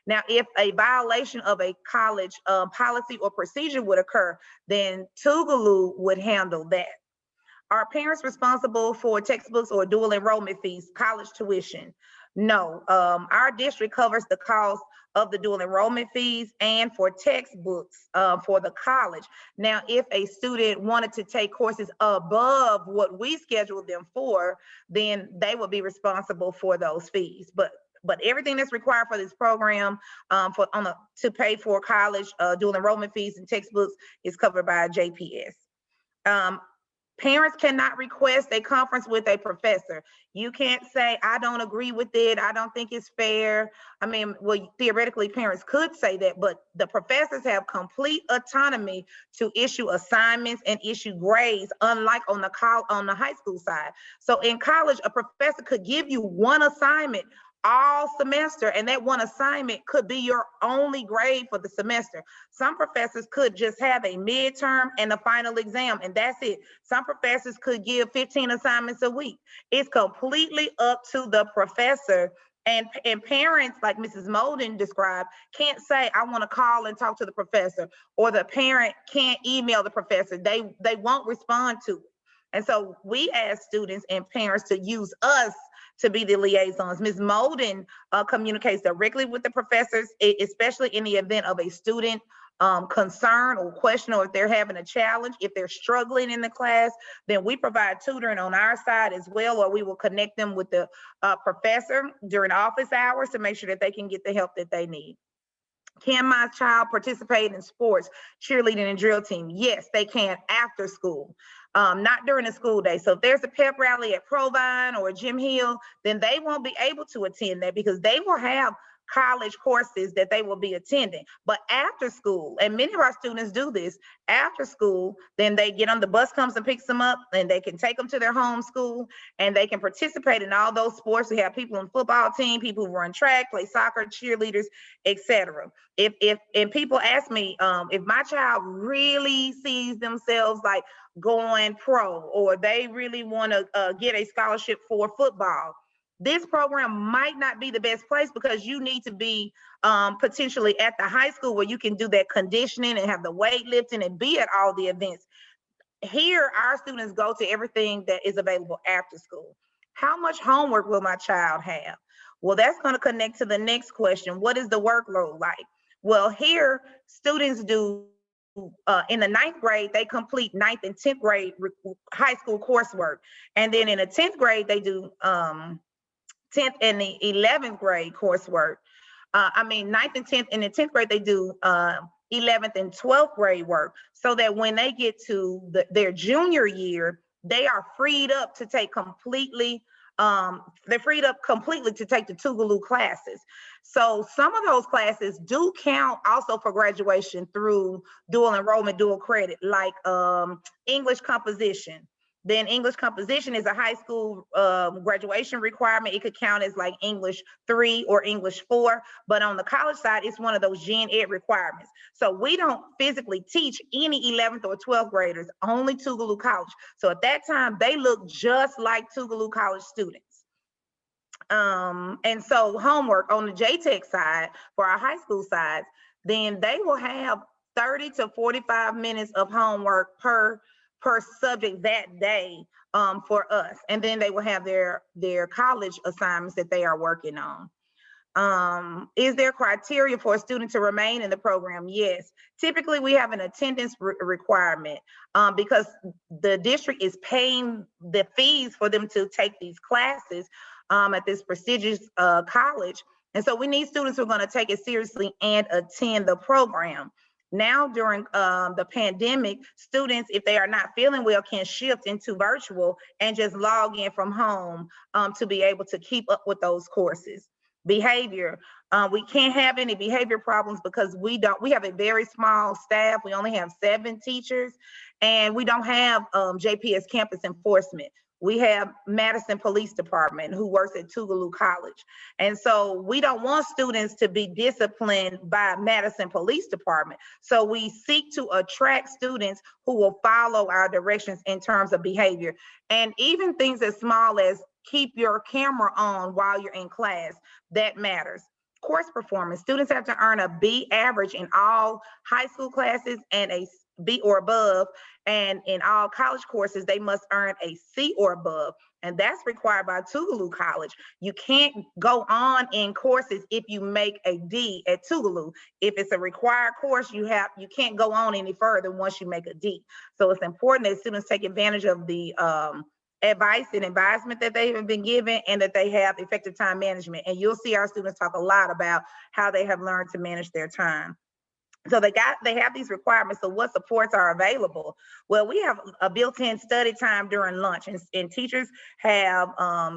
Now, if a violation of a college policy or procedure would occur, then Tougaloo would handle that. Are parents responsible for textbooks or dual enrollment fees, college tuition? No, our district covers the cost of the dual enrollment fees and for textbooks for the college. Now, if a student wanted to take courses above what we scheduled them for, then they would be responsible for those fees. But everything that's required for this program to pay for college dual enrollment fees and textbooks is covered by JPS. Parents cannot request a conference with a professor. You can't say, I don't agree with it. I don't think it's fair. I mean, well, theoretically, parents could say that, but the professors have complete autonomy to issue assignments and issue grades, unlike on the high school side. So in college, a professor could give you one assignment all semester, and that one assignment could be your only grade for the semester. Some professors could just have a midterm and a final exam, and that's it. Some professors could give 15 assignments a week. It's completely up to the professor. And parents, like Mrs. Molden described, can't say, I want to call and talk to the professor, or the parent can't email the professor. They won't respond to it. And so we ask students and parents to use us to be the liaisons. Ms. Molden communicates directly with the professors, especially in the event of a student concern or question, or if they're having a challenge, if they're struggling in the class, then we provide tutoring on our side as well, or we will connect them with the professor during office hours to make sure that they can get the help that they need. Can my child participate in sports, cheerleading, and drill team? Yes, they can after school, not during the school day. So if there's a pep rally at Provine or Jim Hill, then they won't be able to attend that because they will have college courses that they will be attending. But after school, and many of our students do this, after school, then they get on the bus, comes and picks them up, and they can take them to their home school, and they can participate in all those sports. We have people in football team, people who run track, play soccer, cheerleaders, etc. And people ask me, if my child really sees themselves like going pro, or they really want to get a scholarship for football, this program might not be the best place, because you need to be potentially at the high school where you can do that conditioning and have the weightlifting and be at all the events. Here, our students go to everything that is available after school. How much homework will my child have? Well, that's going to connect to the next question. What is the workload like? Well, here, students do, in the 9th grade, they complete 9th and 10th grade high school coursework. And then in the 10th grade, they do 10th and the 11th grade coursework. 9th and 10th, in the 10th grade, they do 11th and 12th grade work, so that when they get to their junior year, they are freed up to take completely, they're freed up completely to take the TECHS classes. So some of those classes do count also for graduation through dual enrollment, dual credit, like English composition. Then English composition is a high school graduation requirement. It could count as like English 3 or English 4, but on the college side, it's one of those gen ed requirements. So we don't physically teach any 11th or 12th graders, only TECHS College. So at that time, they look just like TECHS College students. And so homework on the JTECH side, for our high school sides, then they will have 30 to 45 minutes of homework per subject that day for us. And then they will have their college assignments that they are working on. Is there criteria for a student to remain in the program? Yes. Typically, we have an attendance requirement because the district is paying the fees for them to take these classes at this prestigious college. And so we need students who are going to take it seriously and attend the program. Now, during the pandemic, students, if they are not feeling well, can shift into virtual and just log in from home to be able to keep up with those courses. Behavior, we can't have any behavior problems because we have a very small staff. We only have 7 teachers, and we don't have JPS campus enforcement. We have Madison Police Department who works at TECHS College. And so we don't want students to be disciplined by Madison Police Department. So we seek to attract students who will follow our directions in terms of behavior. And even things as small as keep your camera on while you're in class, that matters. Course performance, students have to earn a B average in all high school classes and a B or above, and in all college courses, they must earn a C or above, and that's required by TECHS College. You can't go on in courses if you make a D at TECHS. If it's a required course, you can't go on any further once you make a D. So it's important that students take advantage of the advice and advisement that they have been given, and that they have effective time management. And you'll see our students talk a lot about how they have learned to manage their time. So they have these requirements. So what supports are available? Well, we have a built-in study time during lunch, and teachers have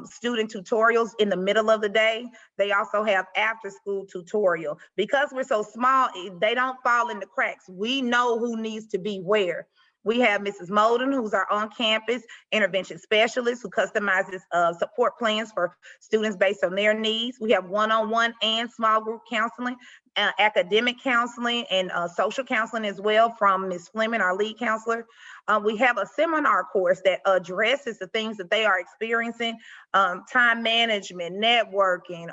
student tutorials in the middle of the day. They also have after-school tutorial. Because we're so small, they don't fall in the cracks. We know who needs to be where. We have Mrs. Molden, who's our on-campus intervention specialist, who customizes support plans for students based on their needs. We have one-on-one and small group counseling, academic counseling, and social counseling as well from Ms. Fleming, our lead counselor. We have a seminar course that addresses the things that they are experiencing, time management, networking,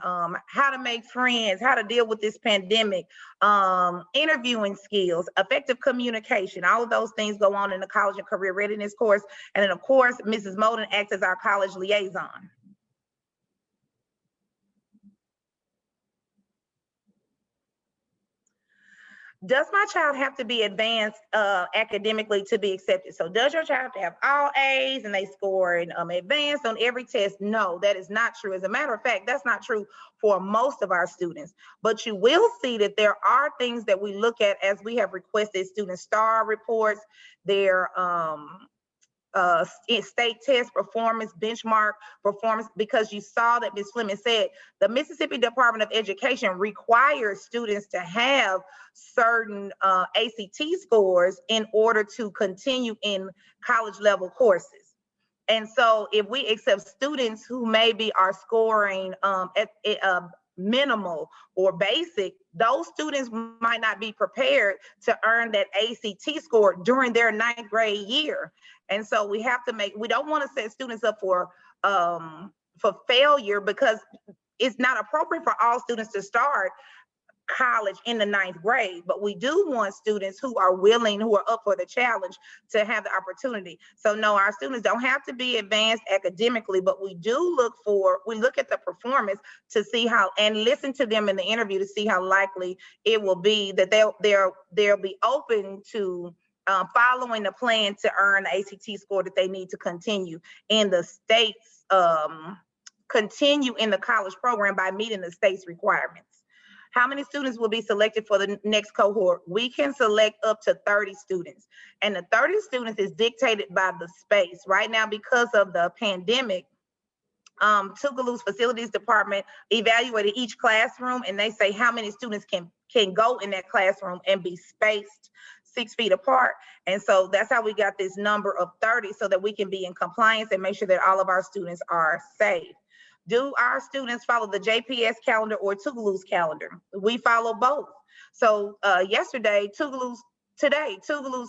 how to make friends, how to deal with this pandemic, interviewing skills, effective communication. All of those things go on in the college and career readiness course. And then of course, Mrs. Molden acts as our college liaison. Does my child have to be advanced academically to be accepted? So does your child have to have all A's and they score in advanced on every test? No, that is not true. As a matter of fact, that's not true for most of our students. But you will see that there are things that we look at as we have requested student STAR reports, their state test performance, benchmark performance, because you saw that Ms. Fleming said the Mississippi Department of Education requires students to have certain ACT scores in order to continue in college level courses. And so if we accept students who maybe are scoring at minimal or basic, those students might not be prepared to earn that ACT score during their 9th grade year. And so we have to we don't want to set students up for failure, because it's not appropriate for all students to start college in the 9th grade, but we do want students who are willing, who are up for the challenge, to have the opportunity. So no, our students don't have to be advanced academically, but we look at the performance to see how, and listen to them in the interview to see how likely it will be that they'll be open to following the plan to earn the ACT score that they need to continue in the state's, continue in the college program by meeting the state's requirements. How many students will be selected for the next cohort? We can select up to 30 students. And the 30 students is dictated by the space. Right now, because of the pandemic, Tougaloo's facilities department evaluated each classroom, and they say how many students can go in that classroom and be spaced 6 feet apart. And so that's how we got this number of 30, so that we can be in compliance and make sure that all of our students are safe. Do our students follow the JPS calendar or Tougaloo's calendar? We follow both. So yesterday, Tougaloo's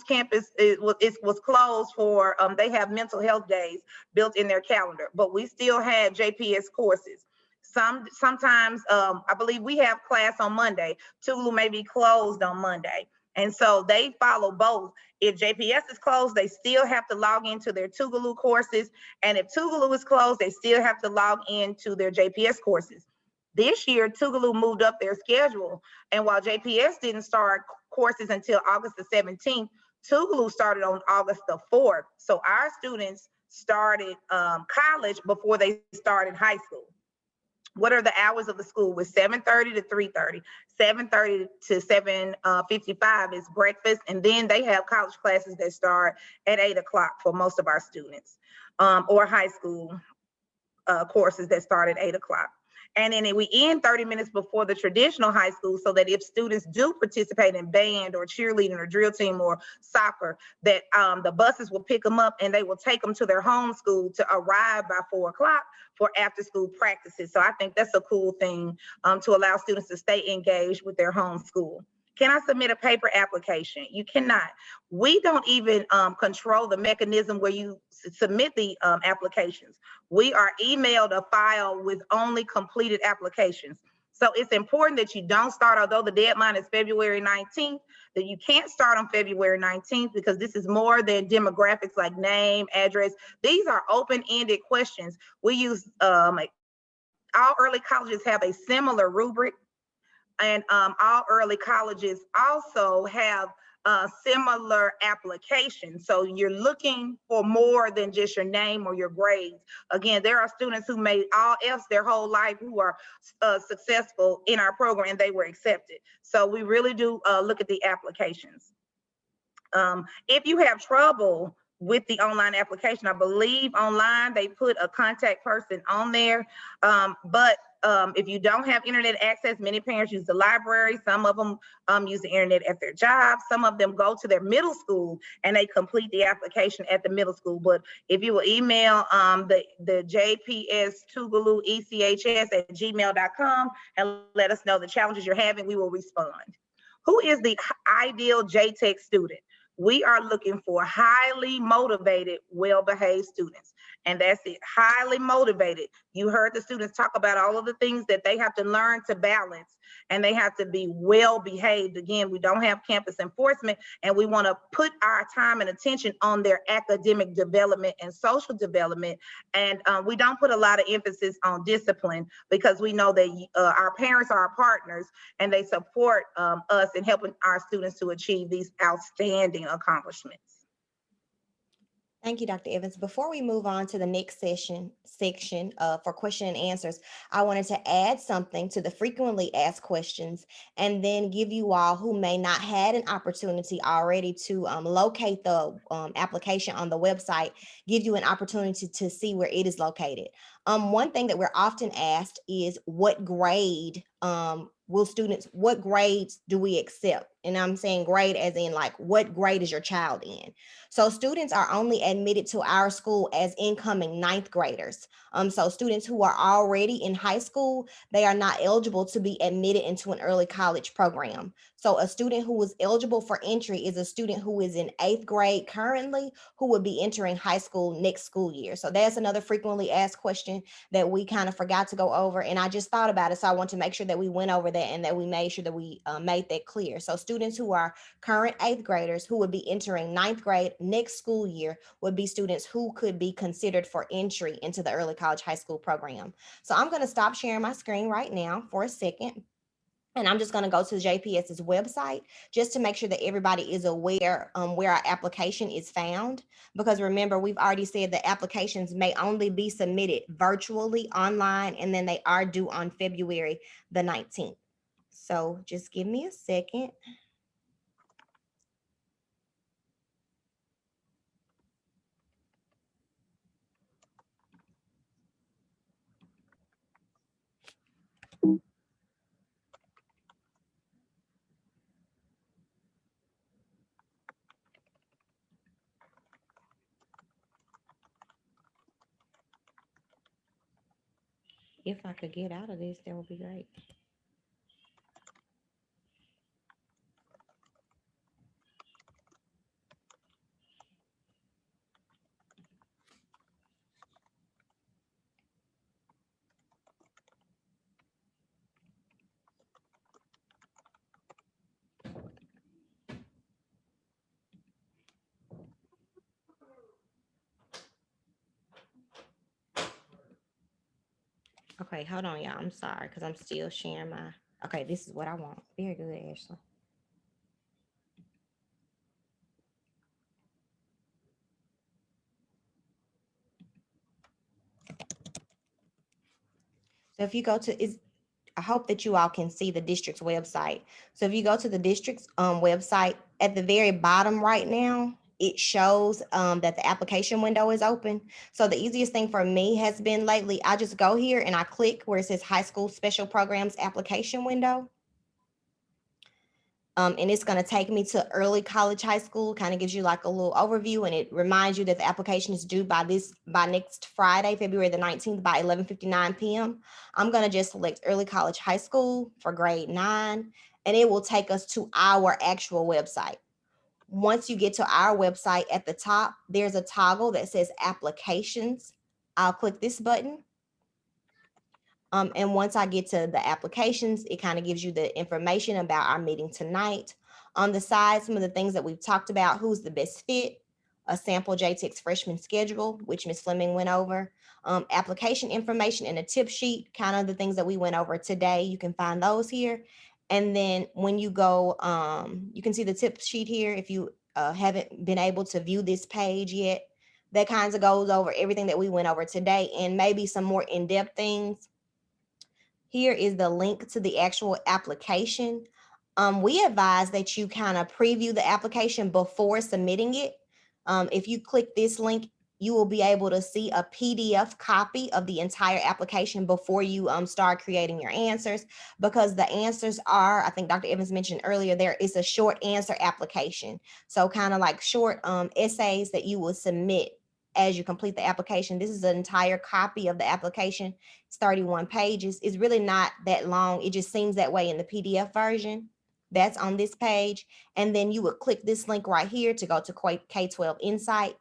campus was closed for, they have mental health days built in their calendar, but we still have JPS courses. Sometimes, I believe we have class on Monday. Tougaloo may be closed on Monday. And so they follow both. If JPS is closed, they still have to log into their Tougaloo courses. And if Tougaloo is closed, they still have to log into their JPS courses. This year, Tougaloo moved up their schedule. And while JPS didn't start courses until August the 17th, Tougaloo started on August the 4th. So our students started college before they started high school. What are the hours of the school? With 7:30 to 3:30, 7:30 to 7:55 is breakfast, and then they have college classes that start at 8 o'clock for most of our students, or high school courses that start at 8 o'clock. And then we end 30 minutes before the traditional high school, so that if students do participate in band or cheerleading or drill team or soccer, that the buses will pick them up and they will take them to their home school to arrive by 4 o'clock for after school practices. So I think that's a cool thing to allow students to stay engaged with their home school. Can I submit a paper application? You cannot. We don't even control the mechanism where you submit the applications. We are emailed a file with only completed applications. So it's important that you don't start, although the deadline is February 19th, that you can't start on February 19th, because this is more than demographics like name, address. These are open-ended questions. We use, all early colleges have a similar rubric. And all early colleges also have similar applications. So you're looking for more than just your name or your grades. Again, there are students who made all F's their whole life who are successful in our program and they were accepted. So we really do look at the applications. If you have trouble with the online application, I believe online they put a contact person on there. But if you don't have internet access, many parents use the library. Some of them use the internet at their job. Some of them go to their middle school and they complete the application at the middle school. But if you will email the JPS-Tougaloo ECHS@gmail.com and let us know the challenges you're having, we will respond. Who is the ideal JTech student? We are looking for highly motivated, well-behaved students. And that's it, highly motivated. You heard the students talk about all of the things that they have to learn to balance, and they have to be well-behaved. Again, we don't have campus enforcement, and we want to put our time and attention on their academic development and social development. And we don't put a lot of emphasis on discipline because we know that our parents are our partners and they support us in helping our students to achieve these outstanding accomplishments. Thank you, Dr. Evans. Before we move on to the next section for question and answers, I wanted to add something to the frequently asked questions and then give you all who may not had an opportunity already to locate the application on the website, give you an opportunity to see where it is located. One thing that we're often asked is what grades do we accept? And I'm saying grade as in like, what grade is your child in? So students are only admitted to our school as incoming ninth graders. So students who are already in high school, they are not eligible to be admitted into an early college program. So a student who is eligible for entry is a student who is in 8th grade currently, who would be entering high school next school year. So that's another frequently asked question that we kind of forgot to go over. And I just thought about it. So I want to make sure that we went over that and that we made sure that we made that clear. So students who are current 8th graders who would be entering 9th grade next school year would be students who could be considered for entry into the early college high school program. So I'm going to stop sharing my screen right now for a second. And I'm just going to go to JPS's website just to make sure that everybody is aware where our application is found. Because remember, we've already said that applications may only be submitted virtually online, and then they are due on February the 19th. So just give me a second. If I could get out of this, that would be great. Okay, hold on, y'all. I'm sorry, because I'm still sharing my, okay, this is what I want. Very good, Ashley. So if you go to, I hope that you all can see the district's website. So if you go to the district's website, at the very bottom right now, it shows that the application window is open. So the easiest thing for me has been lately, I just go here and I click where it says high school special programs application window. And it's going to take me to early college high school, kind of gives you like a little overview, and it reminds you that the application is due by next Friday, February the 19th by 11:59 p.m. I'm going to just select early college high school for grade 9, and it will take us to our actual website. Once you get to our website, at the top, there's a toggle that says applications. I'll click this button. And once I get to the applications, it kind of gives you the information about our meeting tonight. On the side, some of the things that we've talked about, who's the best fit, a sample JTECHS freshman schedule, which Ms. Fleming went over, application information and a tip sheet, kind of the things that we went over today. You can find those here. And then when you go, you can see the tip sheet here. If you haven't been able to view this page yet, that kind of goes over everything that we went over today and maybe some more in-depth things. Here is the link to the actual application. We advise that you kind of preview the application before submitting it. If you click this link, you will be able to see a PDF copy of the entire application before you start creating your answers, because the answers are, I think Dr. Evans mentioned earlier, there is a short answer application. So kind of like short essays that you will submit as you complete the application. This is an entire copy of the application. It's 31 pages. It's really not that long. It just seems that way in the PDF version. That's on this page. And then you would click this link right here to go to K-12 Insight,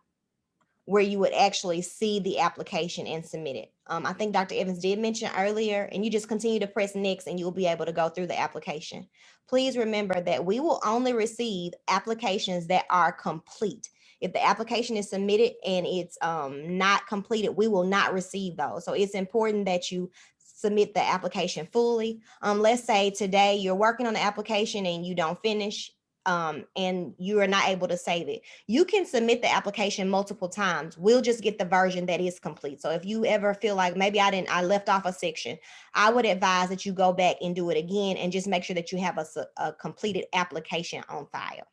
where you would actually see the application and submit it. I think Dr. Evans did mention earlier, and you just continue to press next and you'll be able to go through the application. Please remember that we will only receive applications that are complete. If the application is submitted and it's not completed, we will not receive those. So it's important that you submit the application fully. Let's say today you're working on the application and you don't finish, and you are not able to save it. You can submit the application multiple times. We'll just get the version that is complete. So if you ever feel like maybe I left off a section, I would advise that you go back and do it again and just make sure that you have a completed application on file.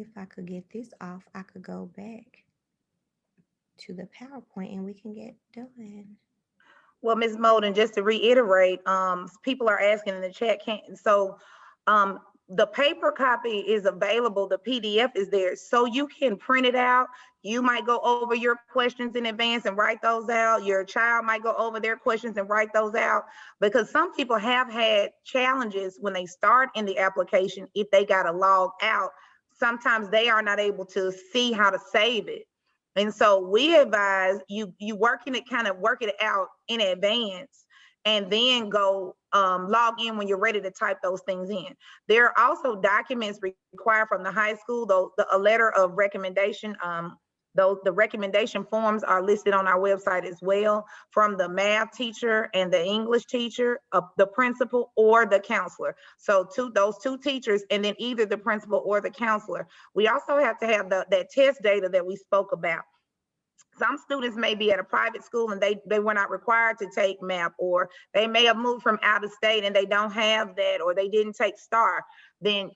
If I could get this off, I could go back to the PowerPoint and we can get done. Well, Ms. Molden, just to reiterate, people are asking in the chat, the paper copy is available, the PDF is there, so you can print it out. You might go over your questions in advance and write those out. Your child might go over their questions and write those out, because some people have had challenges when they start in the application. If they got to log out, sometimes they are not able to see how to save it. And so we advise you work it out in advance and then go log in when you're ready to type those things in. There are also documents required from the high school, though a letter of recommendation. The recommendation forms are listed on our website as well, from the math teacher and the English teacher, the principal or the counselor. So those two teachers, and then either the principal or the counselor. We also have to have that test data that we spoke about. Some students may be at a private school and they were not required to take MAP, or they may have moved from out of state and they don't have that, or they didn't take STAR. Then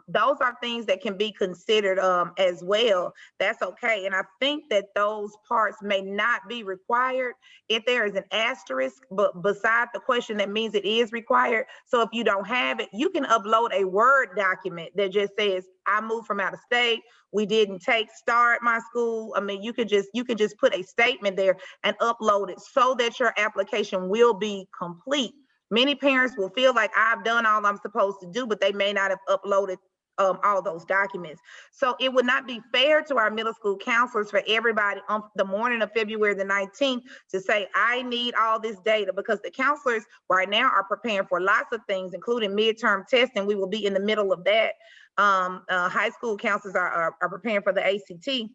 those are things that can be considered as well. That's okay. And I think that those parts may not be required if there is an asterisk, but beside the question, that means it is required. So if you don't have it, you can upload a Word document that just says, I moved from out of state, we didn't take STAR at my school. I mean, you could just put a statement there and upload it so that your application will be complete. Many parents will feel like I've done all I'm supposed to do, but they may not have uploaded all those documents. So it would not be fair to our middle school counselors for everybody on the morning of February the 19th to say, I need all this data, because the counselors right now are preparing for lots of things, including midterm testing. We will be in the middle of that. High school counselors are preparing for the ACT,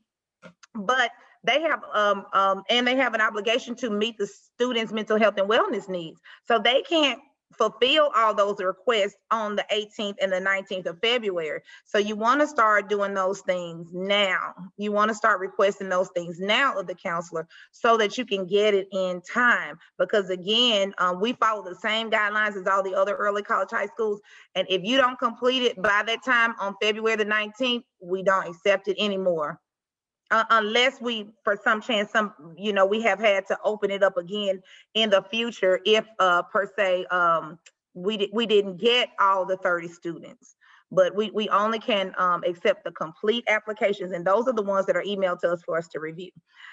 but they have an obligation to meet the students' mental health and wellness needs. So they can't fulfill all those requests on the 18th and the 19th of February. So you want to start doing those things now. You want to start requesting those things now of the counselor so that you can get it in time. Because again, we follow the same guidelines as all the other early college high schools. And if you don't complete it by that time on February the 19th, we don't accept it anymore. Unless we, for some chance, we have had to open it up again in the future if per se we didn't get all the 30 students. But we only can accept the complete applications, and those are the ones that are emailed to us for us to review.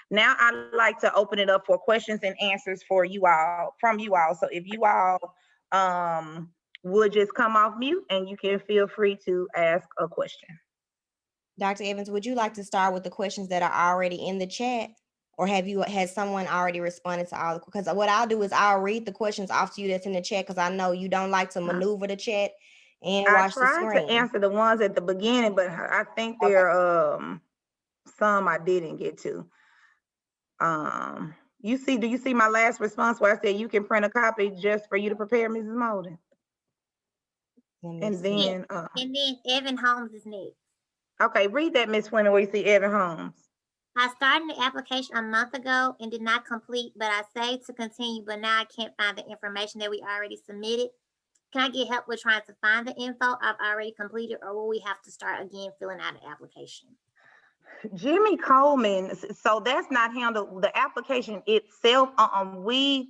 Now I'd like to open it up for questions and answers from you all. So if you all would just come off mute and you can feel free to ask a question. Dr. Evans, would you like to start with the questions that are already in the chat, Or has someone already responded to all the, because what I'll do is I'll read the questions off to you that's in the chat, because I know you don't like to maneuver the chat and I watch the tried to screen. answer the ones at the beginning, but I think there are some I didn't get to. Do you see my last response where I said you can print a copy just for you to prepare, Mrs. Molden? And then, And then Evan Holmes is next. okay, read that, Miss Winter, where you see Evan Holmes. I started the application a month ago and did not complete, but I saved to continue, but now I can't find the information that we already submitted. Can I get help with trying to find the info I've already completed, or will we have to start again filling out an application? Jimmy Coleman, so that's not handled, the application itself, we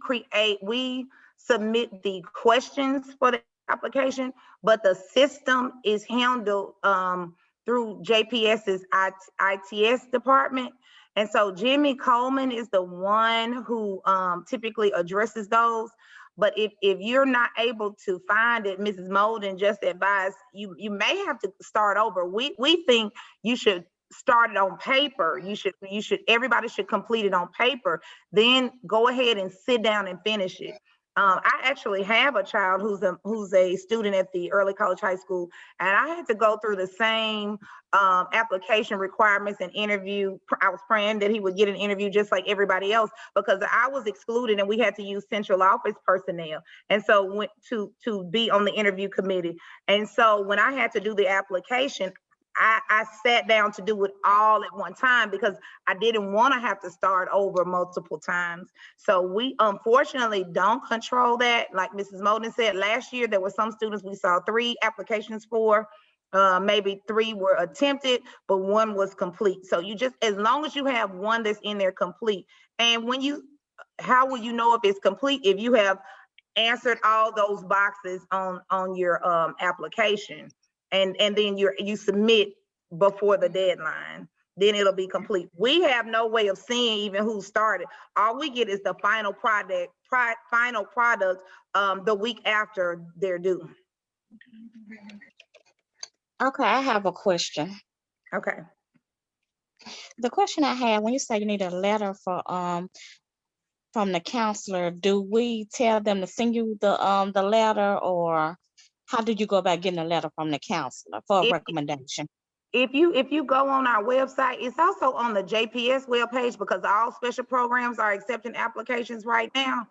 submit the questions for the application, but the system is handled through JPS's ITS department. And so Jimmy Coleman is the one who typically addresses those. But if you're not able to find it, Mrs. Molden just advised you may have to start over. We think you should start it on paper. Everybody should complete it on paper, then go ahead and sit down and finish it. I actually have a child who's a student at the Early College High School, and I had to go through the same application requirements and interview. I was praying that he would get an interview just like everybody else, because I was excluded and we had to use central office personnel, and so went to be on the interview committee. And so when I had to do the application, I sat down to do it all at one time because I didn't want to have to start over multiple times. So we unfortunately don't control that. Like Mrs. Molden said, last year there were some students we saw 3 applications for, maybe 3 were attempted, but 1 was complete. So you just, as long as you have 1 that's in there complete. And how will you know if it's complete? If you have answered all those boxes on your application. And then you submit before the deadline, then it'll be complete. We have no way of seeing even who started. All we get is the final product the week after they're due. Okay, I have a question. Okay. The question I have, when you say you need a letter from the counselor, do we tell them to send you the letter, or how do you go about getting a letter from the counselor for a recommendation? If you go on our website, it's also on the JPS webpage, because all special programs are accepting applications right now.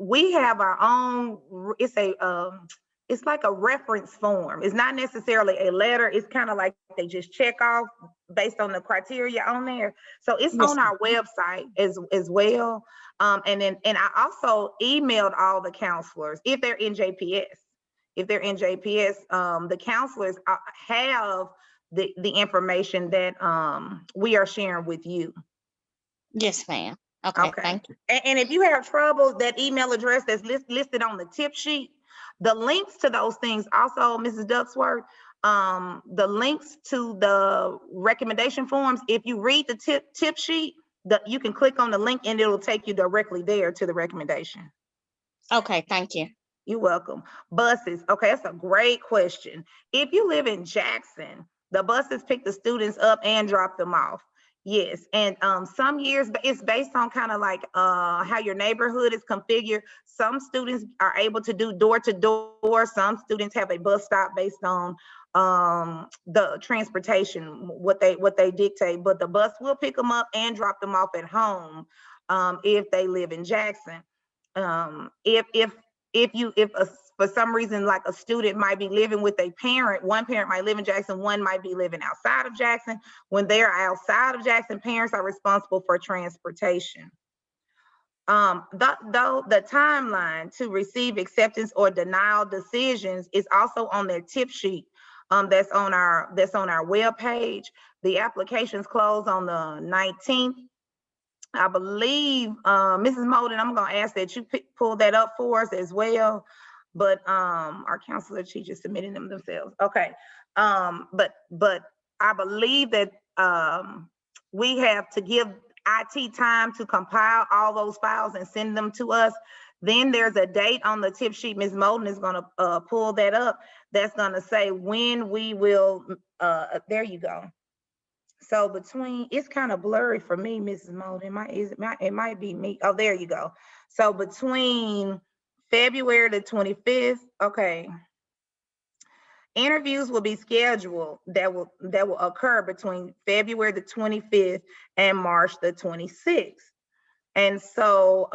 We have our own, it's like a reference form. It's not necessarily a letter. It's kind of like they just check off based on the criteria on there. So it's on our website as well. And I also emailed all the counselors if they're in JPS. If they're in JPS, the counselors have the information that we are sharing with you. Yes, ma'am. Okay, thank you. And if you have trouble, that email address that's listed on the tip sheet, the links to those things also, Mrs. Ducksworth, the links to the recommendation forms, if you read the tip sheet, you can click on the link and it'll take you directly there to the recommendation. Okay, thank you. You're welcome. Buses. Okay, that's a great question. If you live in Jackson, the buses pick the students up and drop them off. Yes, and some years it's based on kind of like how your neighborhood is configured. Some students are able to do door to door. Some students have a bus stop based on the transportation, what they dictate. But the bus will pick them up and drop them off at home if they live in Jackson. If for some reason, like a student might be living with a parent, one parent might live in Jackson, one might be living outside of Jackson. When they're outside of Jackson, parents are responsible for transportation. Though the timeline to receive acceptance or denial decisions is also on their tip sheet. That's on our webpage. The applications close on the 19th. I believe, Mrs. Molden, I'm gonna ask that you pull that up for us as well, but our counselor teachers submitting them themselves. Okay, but I believe that we have to give IT time to compile all those files and send them to us. Then there's a date on the tip sheet. Ms. Molden is gonna pull that up. That's gonna say when we will, there you go. So between, it's kind of blurry for me, Mrs. Mold. It might be me. Oh, there you go. So between February the 25th, okay. Interviews will be scheduled that will occur between February the 25th and March the 26th. And so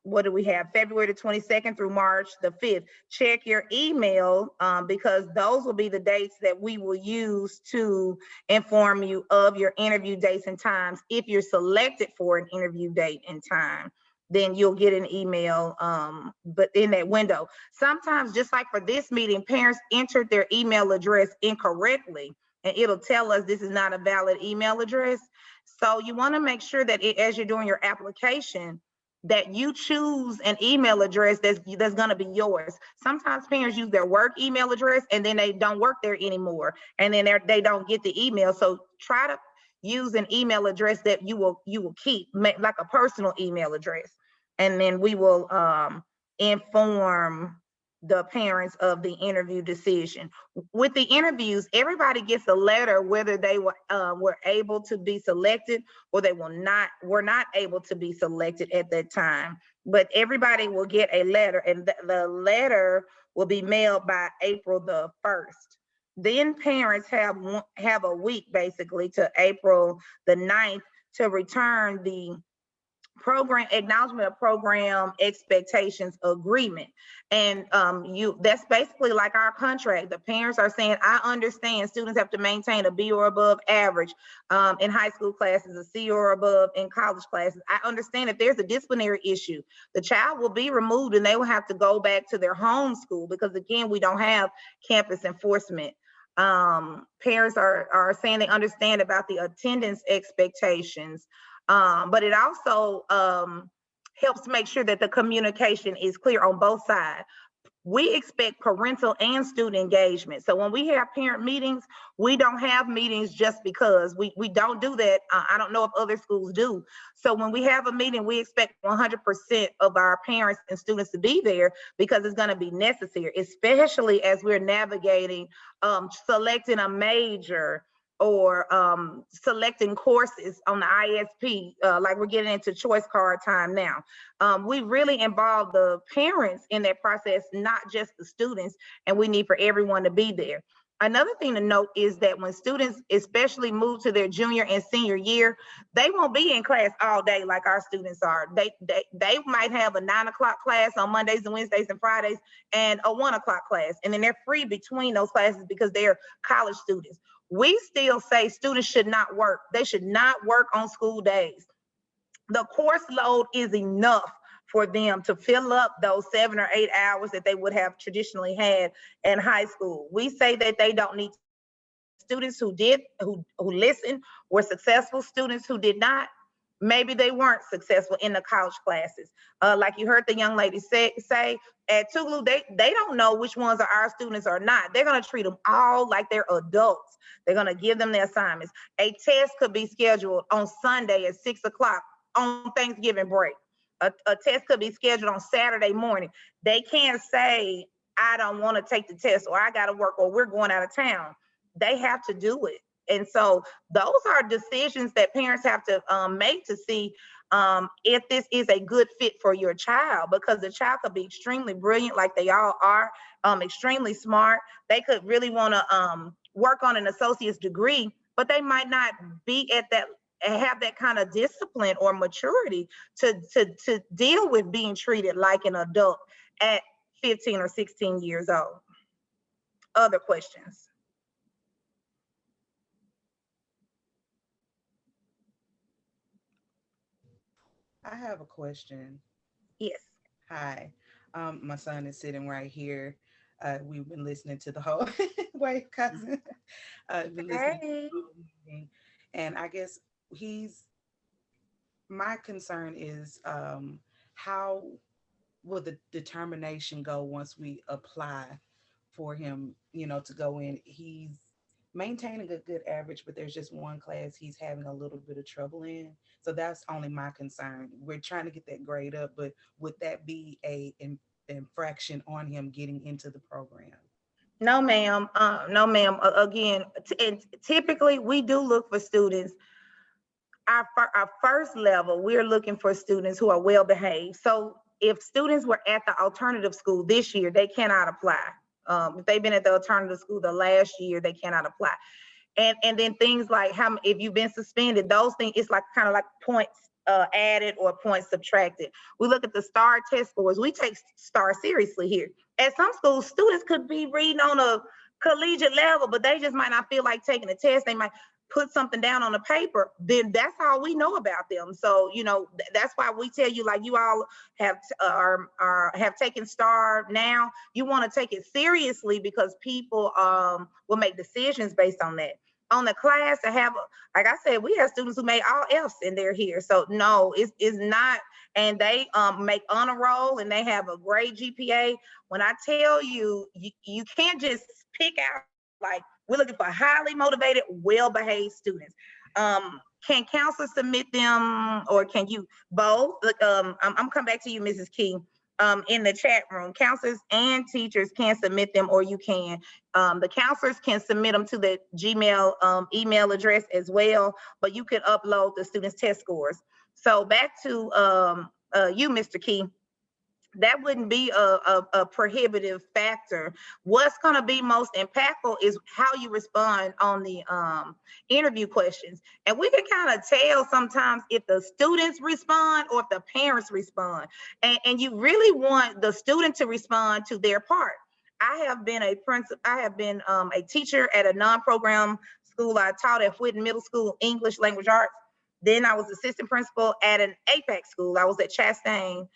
what do we have? February the 22nd through March the 5th. Check your email because those will be the dates that we will use to inform you of your interview dates and times. If you're selected for an interview date and time, then you'll get an email, but in that window. Sometimes, just like for this meeting, parents entered their email address incorrectly, and it'll tell us this is not a valid email address. So you want to make sure that as you're doing your application, that you choose an email address that's going to be yours. Sometimes parents use their work email address and then they don't work there anymore, and then they don't get the email. So try to use an email address that you will keep, like a personal email address, and then we will inform the parents of the interview decision. With the interviews, everybody gets a letter whether they were able to be selected or they were not able to be selected at that time. But everybody will get a letter, and the letter will be mailed by April the 1st. Then parents have a week, basically, to April the 9th to return the program acknowledgement of program expectations agreement. And that's basically like our contract. The parents are saying, I understand students have to maintain a B or above average in high school classes, a C or above in college classes. I understand if there's a disciplinary issue, the child will be removed and they will have to go back to their home school, because again, we don't have campus enforcement. Parents are saying they understand about the attendance expectations. But it also helps make sure that the communication is clear on both sides. We expect parental and student engagement. So when we have parent meetings, we don't have meetings just because. We don't do that. I don't know if other schools do. So when we have a meeting, we expect 100% of our parents and students to be there, because it's going to be necessary, especially as we're navigating selecting a major or selecting courses on the ISP, like we're getting into choice card time now. We really involve the parents in that process, not just the students, and we need for everyone to be there. Another thing to note is that when students especially move to their junior and senior year, they won't be in class all day like our students are. They might have a 9 o'clock class on Mondays and Wednesdays and Fridays, and a 1 o'clock class, and then they're free between those classes because they're college students. We still say students should not work. They should not work on school days. The course load is enough for them to fill up those 7 or 8 hours that they would have traditionally had in high school. We say that they don't need. Students who listened were successful. Students who did not, maybe they weren't successful in the college classes. Like you heard the young lady say at Tougaloo, they don't know which ones are our students or not. They're going to treat them all like they're adults. They're going to give them their assignments. A test could be scheduled on Sunday at 6 o'clock on Thanksgiving break. A test could be scheduled on Saturday morning. They can't say, I don't want to take the test, or I got to work, or we're going out of town. They have to do it. And so those are decisions that parents have to make to see if this is a good fit for your child, because the child could be extremely brilliant, like they all are, extremely smart. They could really want to work on an associate's degree, but they might not be at that, have that kind of discipline or maturity to deal with being treated like an adult at 15 or 16 years old. Other questions? I have a question. Yes. Hi. My son is sitting right here. We've been listening to the whole wait, cousin. Been listening to the whole meeting. And I guess my concern is how will the determination go once we apply for him, to go in? He's maintaining a good average, but there's just one class he's having a little bit of trouble in. So that's only my concern. We're trying to get that grade up, but would that be a infraction on him getting into the program? No, ma'am. No, ma'am. Again, and typically we do look for students. Our first level, we're looking for students who are well behaved. So if students were at the alternative school this year, they cannot apply. If they've been at the alternative school the last year, they cannot apply. And then things like how if you've been suspended, those things, it's like kind of like points added or points subtracted. We look at the STAR test scores. We take STAR seriously here. At some schools, students could be reading on a collegiate level, but they just might not feel like taking a test. They might put something down on the paper. Then that's all we know about them. So that's why we tell you, like, you all have have taken STAR now. You want to take it seriously because people will make decisions based on that. On the class to have, like I said, we have students who made all F's and they're here. So no, it's not, and they make honor roll and they have a great GPA. When I tell you, you can't just pick out, like, we're looking for highly motivated, well-behaved students. Can counselors submit them, or can you both? I'm coming back to you, Mrs. Key. In the chat room, counselors and teachers can submit them, or you can. The counselors can submit them to the Gmail email address as well, but you can upload the students' test scores. So back to you, Mr. Key. That wouldn't be a prohibitive factor. What's going to be most impactful is how you respond on the interview questions. And we can kind of tell sometimes if the students respond or if the parents respond. And you really want the student to respond to their part. I have been a teacher at a non-program school. I taught at Whitten Middle School, English Language Arts. Then I was assistant principal at an APAC school. I was at Chastain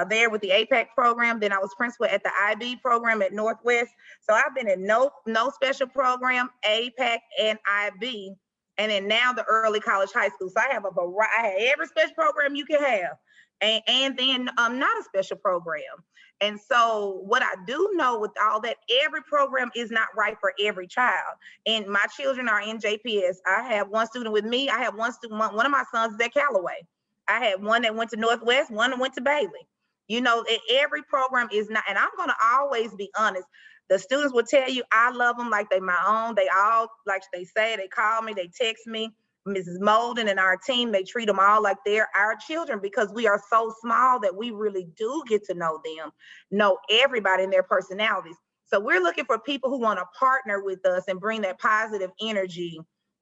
there with the APAC program. Then I was principal at the IB program at Northwest. So I've been in no special program, APAC and IB, and then now the early college high school. So I have a variety, I have every special program you can have, and then not a special program. And so what I do know with all that, every program is not right for every child. And my children are in JPS. I have one student with me. I have one student, one of my sons is at Callaway. I had one that went to Northwest, one that went to Bailey. Every program is not, and I'm going to always be honest. The students will tell you, I love them like they my own. They all, like they say, they call me, they text me. Mrs. Molden and our team, they treat them all like they're our children because we are so small that we really do get to know them, know everybody and their personalities. So we're looking for people who want to partner with us and bring that positive energy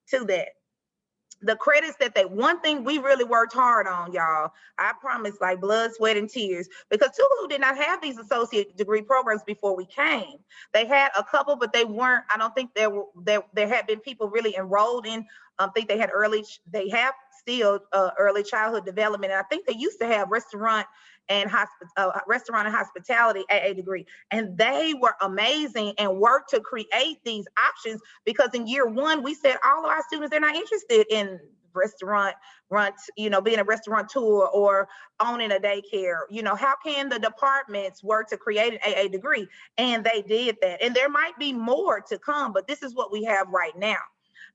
to that. The credits that one thing we really worked hard on, y'all, I promise, like blood, sweat, and tears, because Tougaloo did not have these associate degree programs before we came. They had a couple, but they weren't, I don't think there had been people really enrolled in, I think they have still early childhood development. And I think they used to have restaurant and hospitality AA degree. And they were amazing and worked to create these options, because in year one, we said all of our students, they're not interested in restaurant being a restaurateur or owning a daycare. How can the departments work to create an AA degree? And they did that. And there might be more to come, but this is what we have right now.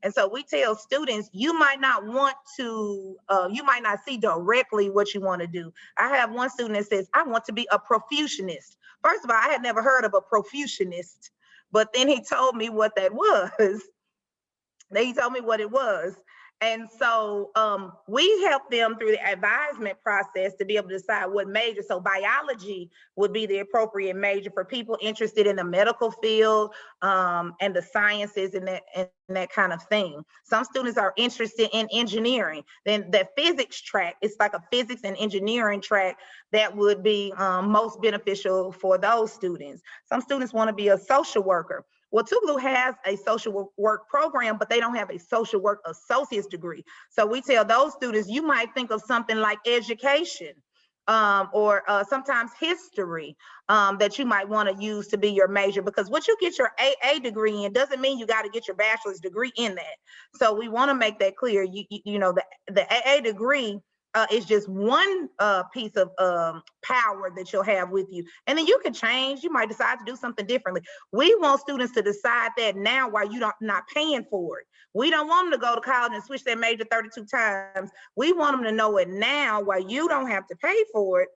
And so we tell students, you might not want to, you might not see directly what you want to do. I have one student that says, I want to be a profusionist. First of all, I had never heard of a profusionist, but then he told me what that was. He told me what it was. And so we help them through the advisement process to be able to decide what major. So biology would be the appropriate major for people interested in the medical field and the sciences and that kind of thing. Some students are interested in engineering. Then the physics track, it's like a physics and engineering track that would be most beneficial for those students. Some students want to be a social worker. Well, Tougaloo has a social work program, but they don't have a social work associate's degree. So we tell those students, you might think of something like education or sometimes history that you might want to use to be your major, because what you get your AA degree in doesn't mean you got to get your bachelor's degree in that. So we want to make that clear. The AA degree is just one piece of power that you'll have with you. And then you can change, you might decide to do something differently. We want students to decide that now while you're not paying for it. We don't want them to go to college and switch their major 32 times. We want them to know it now while you don't have to pay for it.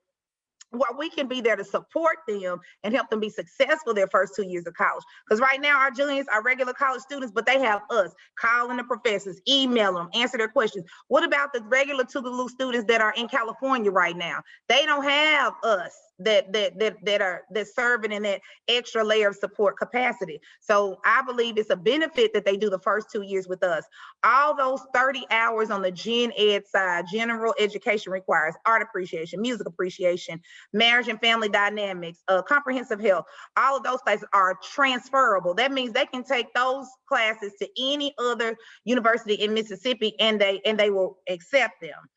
while we can be there to support them and help them be successful their first 2 years of college. Because right now our juniors are regular college students, but they have us calling the professors, email them, answer their questions. What about the regular Tougaloo students that are in California right now? They don't have us that serving in that extra layer of support capacity. So I believe it's a benefit that they do the first 2 years with us. All those 30 hours on the gen ed side, general education requires art appreciation, music appreciation, marriage and family dynamics, comprehensive health. All of those classes are transferable. That means they can take those classes to any other university in Mississippi and they will accept them.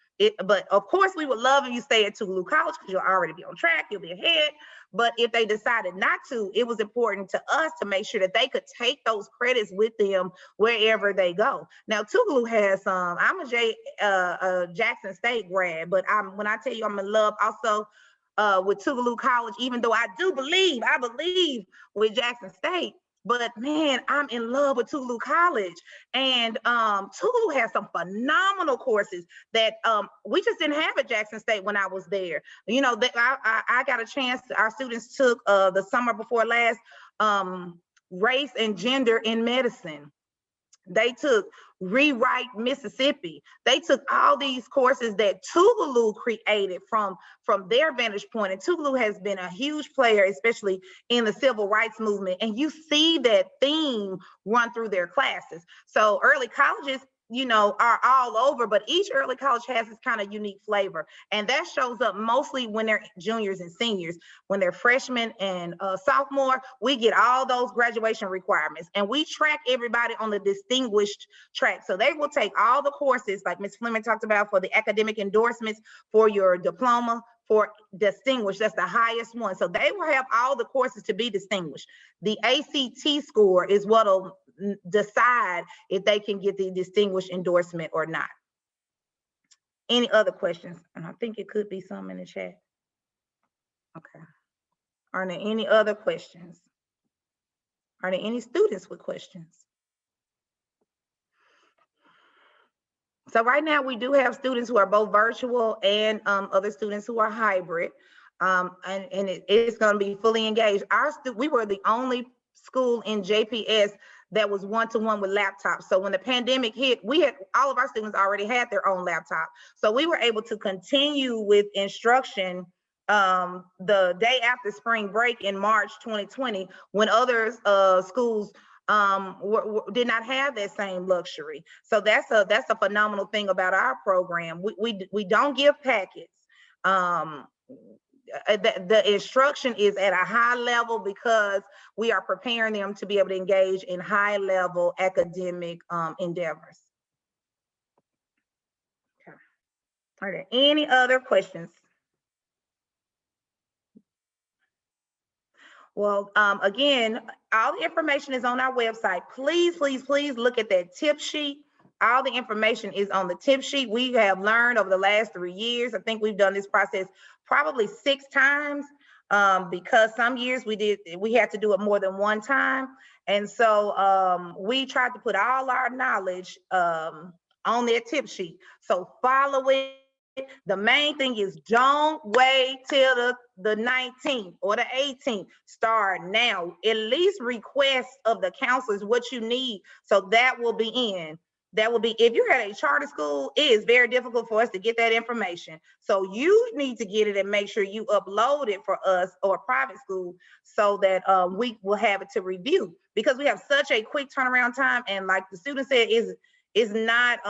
But of course, we would love if you stay at Tougaloo College because you'll already be on track, you'll be ahead. But if they decided not to, it was important to us to make sure that they could take those credits with them wherever they go. Now, Tougaloo has I'm a Jackson State grad, but when I tell you I'm in love also with Tougaloo College, even though I believe with Jackson State. But man, I'm in love with Tougaloo College, and Tougaloo has some phenomenal courses that we just didn't have at Jackson State when I was there. You know, I got a chance. Our students took the summer before last race and gender in medicine. They took Rewrite Mississippi. They took all these courses that Tougaloo created from their vantage point. And Tougaloo has been a huge player, especially in the civil rights movement. And you see that theme run through their classes. So early colleges, you know, are all over, but each early college has this kind of unique flavor. And that shows up mostly when they're juniors and seniors. When they're freshmen and sophomore, we get all those graduation requirements, and we track everybody on the distinguished track. So they will take all the courses like Ms. Fleming talked about for the academic endorsements for your diploma, for distinguished, that's the highest one. So they will have all the courses to be distinguished. The ACT score is what'll decide if they can get the distinguished endorsement or not. Any other questions? And I think it could be some in the chat. Okay. Are there any other questions? Are there any students with questions? So right now we do have students who are both virtual and other students who are hybrid. And it's going to be fully engaged. We were the only school in JPS that was one-to-one with laptops. So when the pandemic hit, all of our students already had their own laptop. So we were able to continue with instruction the day after spring break in March 2020, when other schools did not have that same luxury. So that's a phenomenal thing about our program. We don't give packets. The instruction is at a high level because we are preparing them to be able to engage in high level academic endeavors. Okay. Are there any other questions? Well, again, all the information is on our website. Please, please, please look at that tip sheet. All the information is on the tip sheet. We have learned over the last 3 years. I think we've done this process probably 6 times because some years we had to do it more than one time. And so we tried to put all our knowledge on that tip sheet. So follow it. The main thing is don't wait till the 19th or the 18th. Start now. At least request of the counselors what you need. So that will be in. That will be, if you're at a charter school, it is very difficult for us to get that information. So you need to get it and make sure you upload it for us or a private school so that we will have it to review, because we have such a quick turnaround time. And like the student said, is not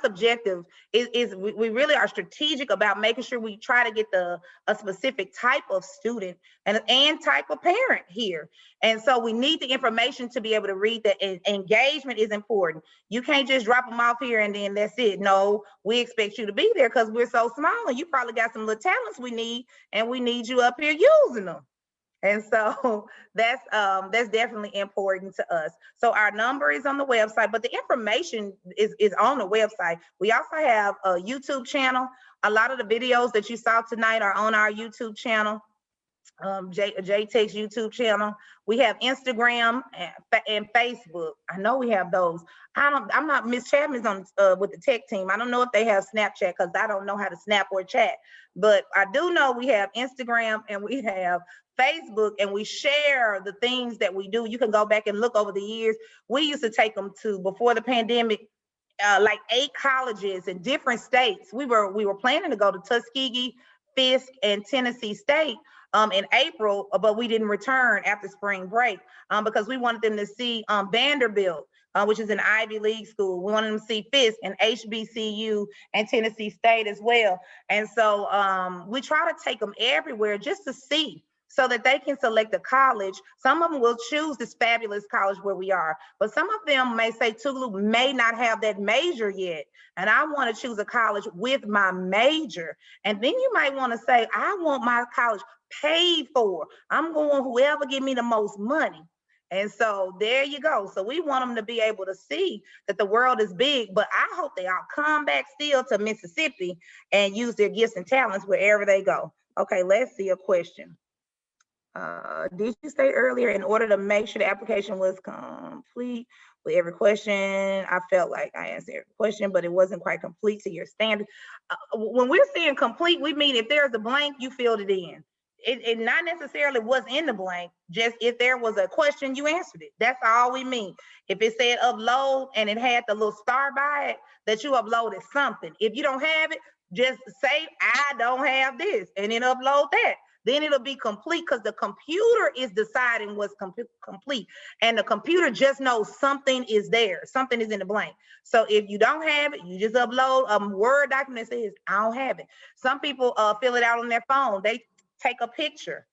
subjective. We really are strategic about making sure we try to get a specific type of student and type of parent here. And so we need the information to be able to read that. Engagement is important. You can't just drop them off here and then that's it. No, we expect you to be there because we're so small and you probably got some little talents we need, and we need you up here using them. And so that's definitely important to us. So our number is on the website, but the information is on the website. We also have a YouTube channel. A lot of the videos that you saw tonight are on our YouTube channel. JTECHS YouTube channel. We have Instagram and Facebook. I know we have those. I'm not, Miss Chapman's on with the tech team. I don't know if they have Snapchat because I don't know how to snap or chat. But I do know we have Instagram and we have Facebook, and we share the things that we do. You can go back and look over the years. We used to take them to, before the pandemic, like 8 colleges in different states. We were planning to go to Tuskegee, Fisk, and Tennessee State in April, but we didn't return after spring break because we wanted them to see Vanderbilt, which is an Ivy League school. We wanted them to see Fisk and HBCU and Tennessee State as well. And so we try to take them everywhere just to see, so that they can select a college. Some of them will choose this fabulous college where we are, but some of them may say Tougaloo may not have that major yet, and I want to choose a college with my major. And then you might want to say, I want my college paid for. I'm going whoever give me the most money. And so there you go. So we want them to be able to see that the world is big, but I hope they all come back still to Mississippi and use their gifts and talents wherever they go. Okay, let's see a question. Did you say earlier, in order to make sure the application was complete with every question? I felt like I answered every question, but it wasn't quite complete to your standard. When we're saying complete, we mean if there's a blank, you filled it in. It not necessarily was in the blank, just if there was a question, you answered it. That's all we mean. If it said upload and it had the little star by it, that you uploaded something. If you don't have it, just say, I don't have this, and then upload that. Then it'll be complete, because the computer is deciding what's complete, and the computer just knows something is there, something is in the blank. So if you don't have it, you just upload a Word document that says, I don't have it. Some people fill it out on their phone. They take a picture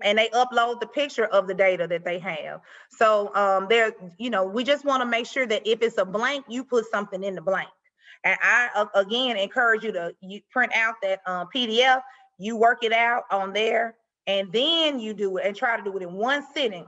and they upload the picture of the data that they have. So there, we just want to make sure that if it's a blank, you put something in the blank. And I, again, encourage you to print out that PDF, you work it out on there, and then you do it, and try to do it in one sitting.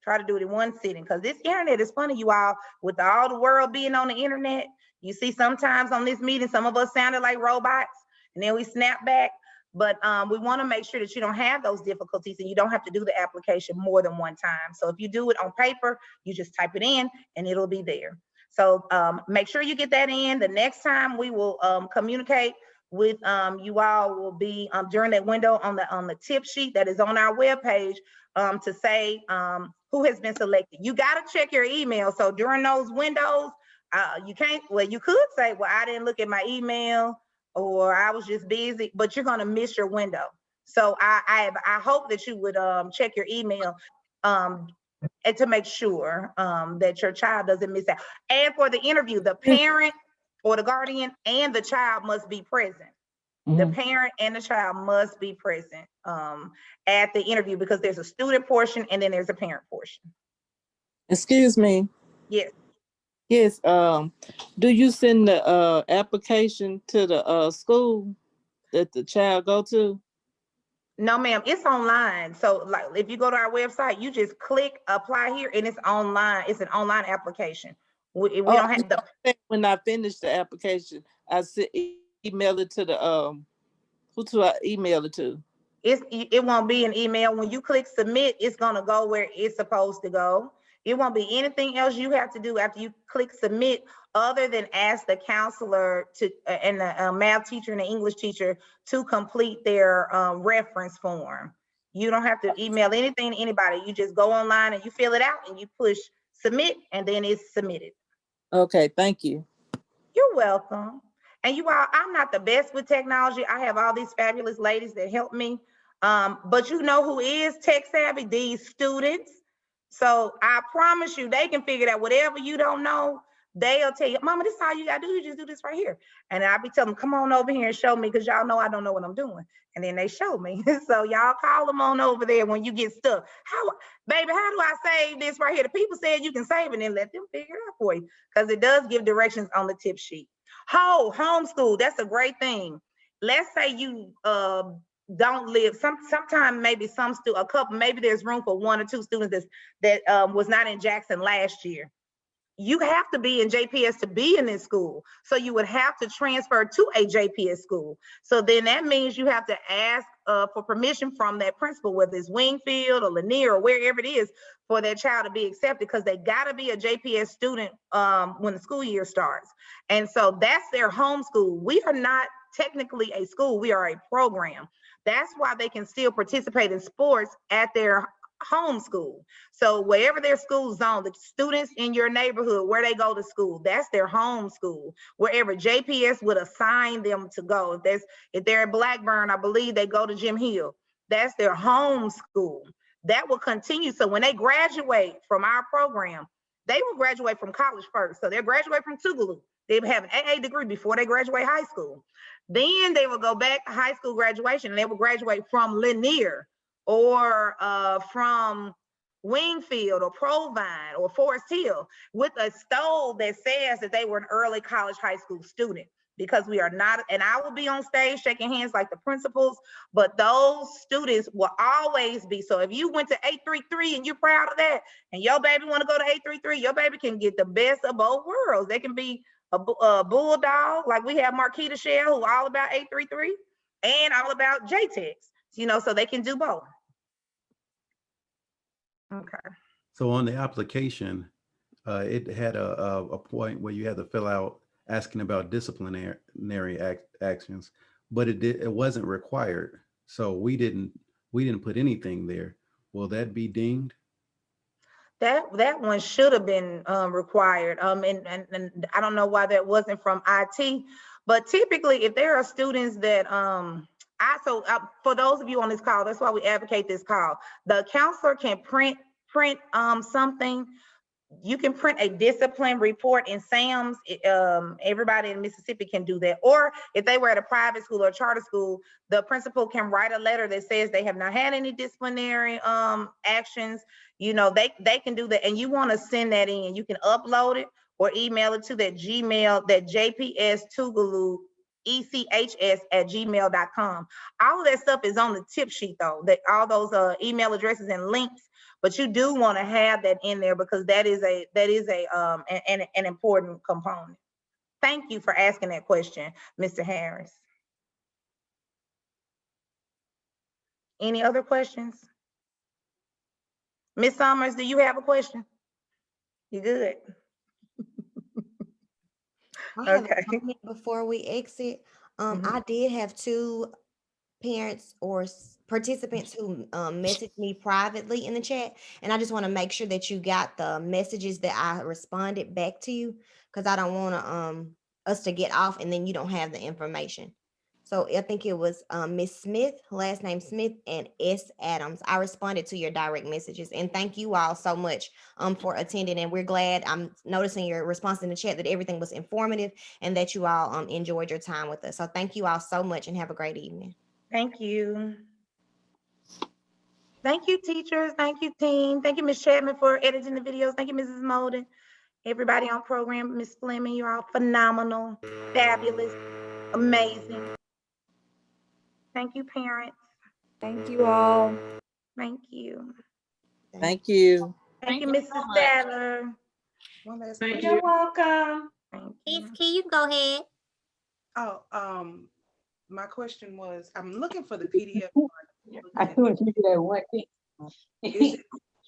Try to do it in one sitting, because this internet is funny, you all, with all the world being on the internet. You see sometimes on this meeting, some of us sounded like robots, and then we snap back. But we want to make sure that you don't have those difficulties, and you don't have to do the application more than one time. So if you do it on paper, you just type it in and it'll be there. So make sure you get that in. The next time we will communicate with you all will be during that window on the tip sheet that is on our webpage to say who has been selected. You got to check your email. So during those windows, you can't, well, you could say, well, I didn't look at my email, or I was just busy, but you're gonna miss your window. So I hope that you would check your email and to make sure that your child doesn't miss out. And for the interview, the parent or the guardian and the child must be present. The parent and the child must be present at the interview, because there's a student portion and then there's a parent portion. Excuse me. Yes. Yes. Do you send the application to the school that the child go to? No, ma'am, it's online. So like if you go to our website, you just click apply here and it's online. It's an online application. We don't have the. When I finish the application, I email it to the who do I email it to? It won't be an email. When you click submit, it's gonna go where it's supposed to go. It won't be anything else you have to do after you click submit, other than ask the counselor to and the math teacher and the English teacher to complete their reference form. You don't have to email anything to anybody. You just go online and you fill it out and you push submit, and then it's submitted. Okay, thank you. You're welcome. And you all, I'm not the best with technology. I have all these fabulous ladies that help me. But you know who is tech savvy? These students. So I promise you, they can figure out whatever you don't know. They'll tell you, Mama, this is how you gotta do. You just do this right here. And I'll be telling them, come on over here and show me, because y'all know I don't know what I'm doing. And then they show me. So y'all call them on over there when you get stuck. Baby, how do I save this right here? The people said you can save it, and let them figure it out for you, because it does give directions on the tip sheet. Homeschool, that's a great thing. Let's say you don't live, sometimes maybe maybe there's room for 1 or 2 students that was not in Jackson last year. You have to be in JPS to be in this school. So you would have to transfer to a JPS school. So then that means you have to ask for permission from that principal, whether it's Wingfield or Lanier or wherever it is, for their child to be accepted, because they got to be a JPS student when the school year starts. And so that's their home school. We are not technically a school, we are a program. That's why they can still participate in sports at their home school. So wherever their school zone, the students in your neighborhood, where they go to school, that's their home school. Wherever JPS would assign them to go. If they're at Blackburn, I believe they go to Jim Hill. That's their home school. That will continue. So when they graduate from our program, they will graduate from college first. So they'll graduate from Tougaloo. They have an AA degree before they graduate high school. Then they will go back to high school graduation, and they will graduate from Lanier or from Wingfield or Provine or Forest Hill with a stole that says that they were an early college high school student, because we are not, and I will be on stage shaking hands like the principals, but those students will always be. So if you went to 833 and you're proud of that, and your baby want to go to 833, your baby can get the best of both worlds. They can be a bulldog, like we have Marquita Shell, who all about 833 and all about JTECHS, you know, so they can do both. Okay. So on the application, it had a point where you had to fill out asking about disciplinary actions, but it wasn't required. So we didn't put anything there. Will that be deemed? That one should have been required. And I don't know why that wasn't from IT, but typically if there are students that for those of you on this call, that's why we advocate this call. The counselor can print something. You can print a discipline report in SAMS. Everybody in Mississippi can do that. Or if they were at a private school or a charter school, the principal can write a letter that says they have not had any disciplinary actions. You know, they can do that, and you want to send that in. You can upload it or email it to that Gmail, that JPS-Tougaloo ECHS@gmail.com. All of that stuff is on the tip sheet, though, that all those email addresses and links. But you do want to have that in there, because that is an important component. Thank you for asking that question, Mr. Harris. Any other questions? Ms. Summers, do you have a question? You good? I have Okay. a comment before we exit. I did have 2 parents or participants who messaged me privately in the chat, and I just want to make sure that you got the messages that I responded back to you, because I don't want to us to get off and then you don't have the information. So I think it was Miss Smith, last name Smith, and S. Adams. I responded to your direct messages, and thank you all so much for attending. And we're glad, I'm noticing your response in the chat, that everything was informative and that you all enjoyed your time with us. So thank you all so much, and have a great evening. Thank you. Thank you, teachers. Thank you, team. Thank you, Ms. Chapman, for editing the videos. Thank you, Mrs. Molden. Everybody on program, Ms. Fleming, you're all phenomenal, fabulous, amazing. Thank you, parents. Thank you all. Thank you. Thank you. Thank you, Mrs. Sadler. One last You're question. welcome. Miss Key, you go ahead. Oh, my question was, I'm looking for the PDF. I couldn't do that one thing. Is it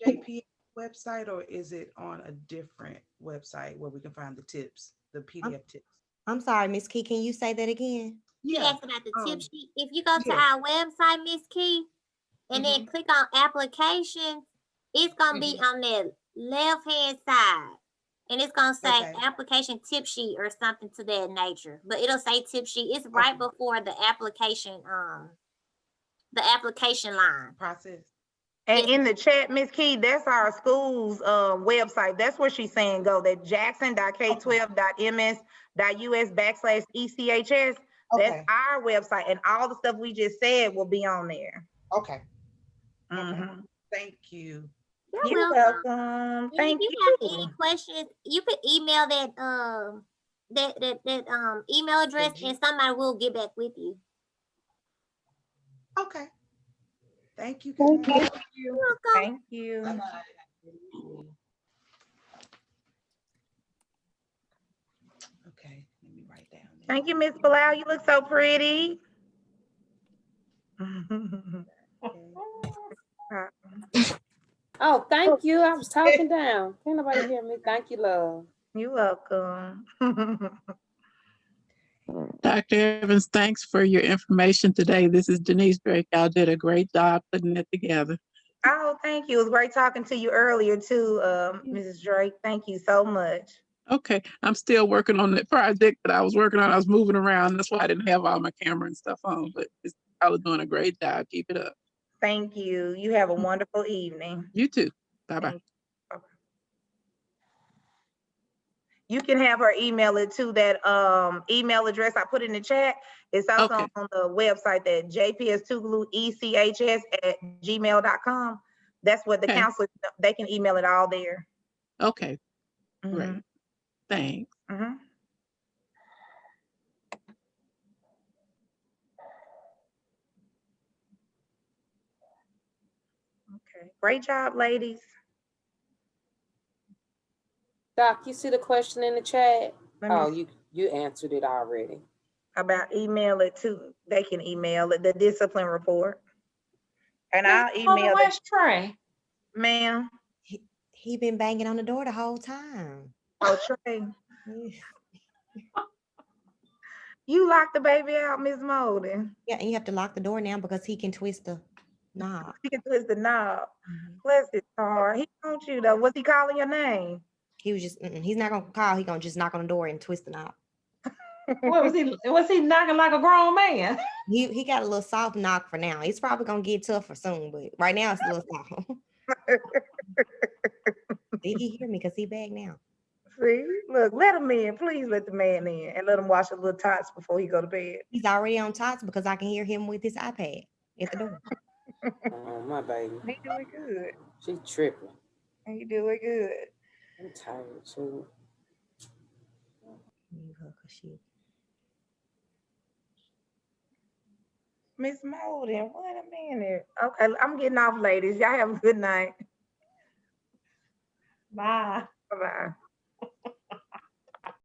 JPS website, or is it on a different website where we can find the tips, the PDF tips? I'm sorry, Miss Key, can you say that again? She asked about the tip sheet. If you go to yeah. our website, Miss Key, and then click on applications, it's gonna be on the left-hand side. And it's gonna say application tip sheet or something to that nature. But it'll say tip sheet. It's right before the application line. Process. And in the chat, Ms. Key, that's our school's website. That's where she's saying go, that jackson.k12.ms.us/ECHS. That's our website, and all the stuff we just said will be on there. Okay. Thank you. You're welcome. Thank you. If you have any questions, you can email that email address, and somebody will get back with you. Okay. Thank you. Thank you. You're welcome. Thank you. Okay, let me write down. Thank you, Miss Bilal. You look so pretty. Oh, thank you. I was talking down. Can't nobody hear me. Thank you, love. You're welcome. Dr. Evans, thanks for your information today. This is Denise Drake. Y'all did a great job putting it together. Oh, thank you. It was great talking to you earlier too, Mrs. Drake. Thank you so much. Okay, I'm still working on the project that I was working on. I was moving around. That's why I didn't have all my camera and stuff on, but I was doing a great job. Keep it up. Thank you. You have a wonderful evening. You too. Bye-bye. Bye-bye. You can have her email it to that email address I put in the chat. It's also on the website, that JPS-Tougaloo ECHS@gmail.com. That's what the counselors, they can email it all there. Okay, great. Thanks. Okay, great job, ladies. Doc, you see the question in the chat? Let me Oh, see. you answered it already. About email it to, they can email it, the discipline report. And I'll email it. Where's Trey? Ma'am. He been banging on the door the whole time. Oh, Trey. You locked the baby out, Miss Molden. Yeah, and you have to lock the door now because he can twist the knob. He can twist the knob. Bless his heart. He wants you though. Was he calling your name? He was just, he's not gonna call. He's gonna just knock on the door and twist the knob. What was he? Was he knocking like a grown man? He got a little soft knock for now. It's probably gonna get tougher soon, but right now it's a little soft. Did he hear me? Because he back now. See, look, let him in. Please let the man in and let him wash a little tots before he go to bed. He's already on tots because I can hear him with his iPad at the door. Oh, my baby. He doing good. She tripping. He doing good. I'm tired too. Miss Molden, wait a minute. Okay, I'm getting off, ladies. Y'all have a good night. Bye. Bye-bye.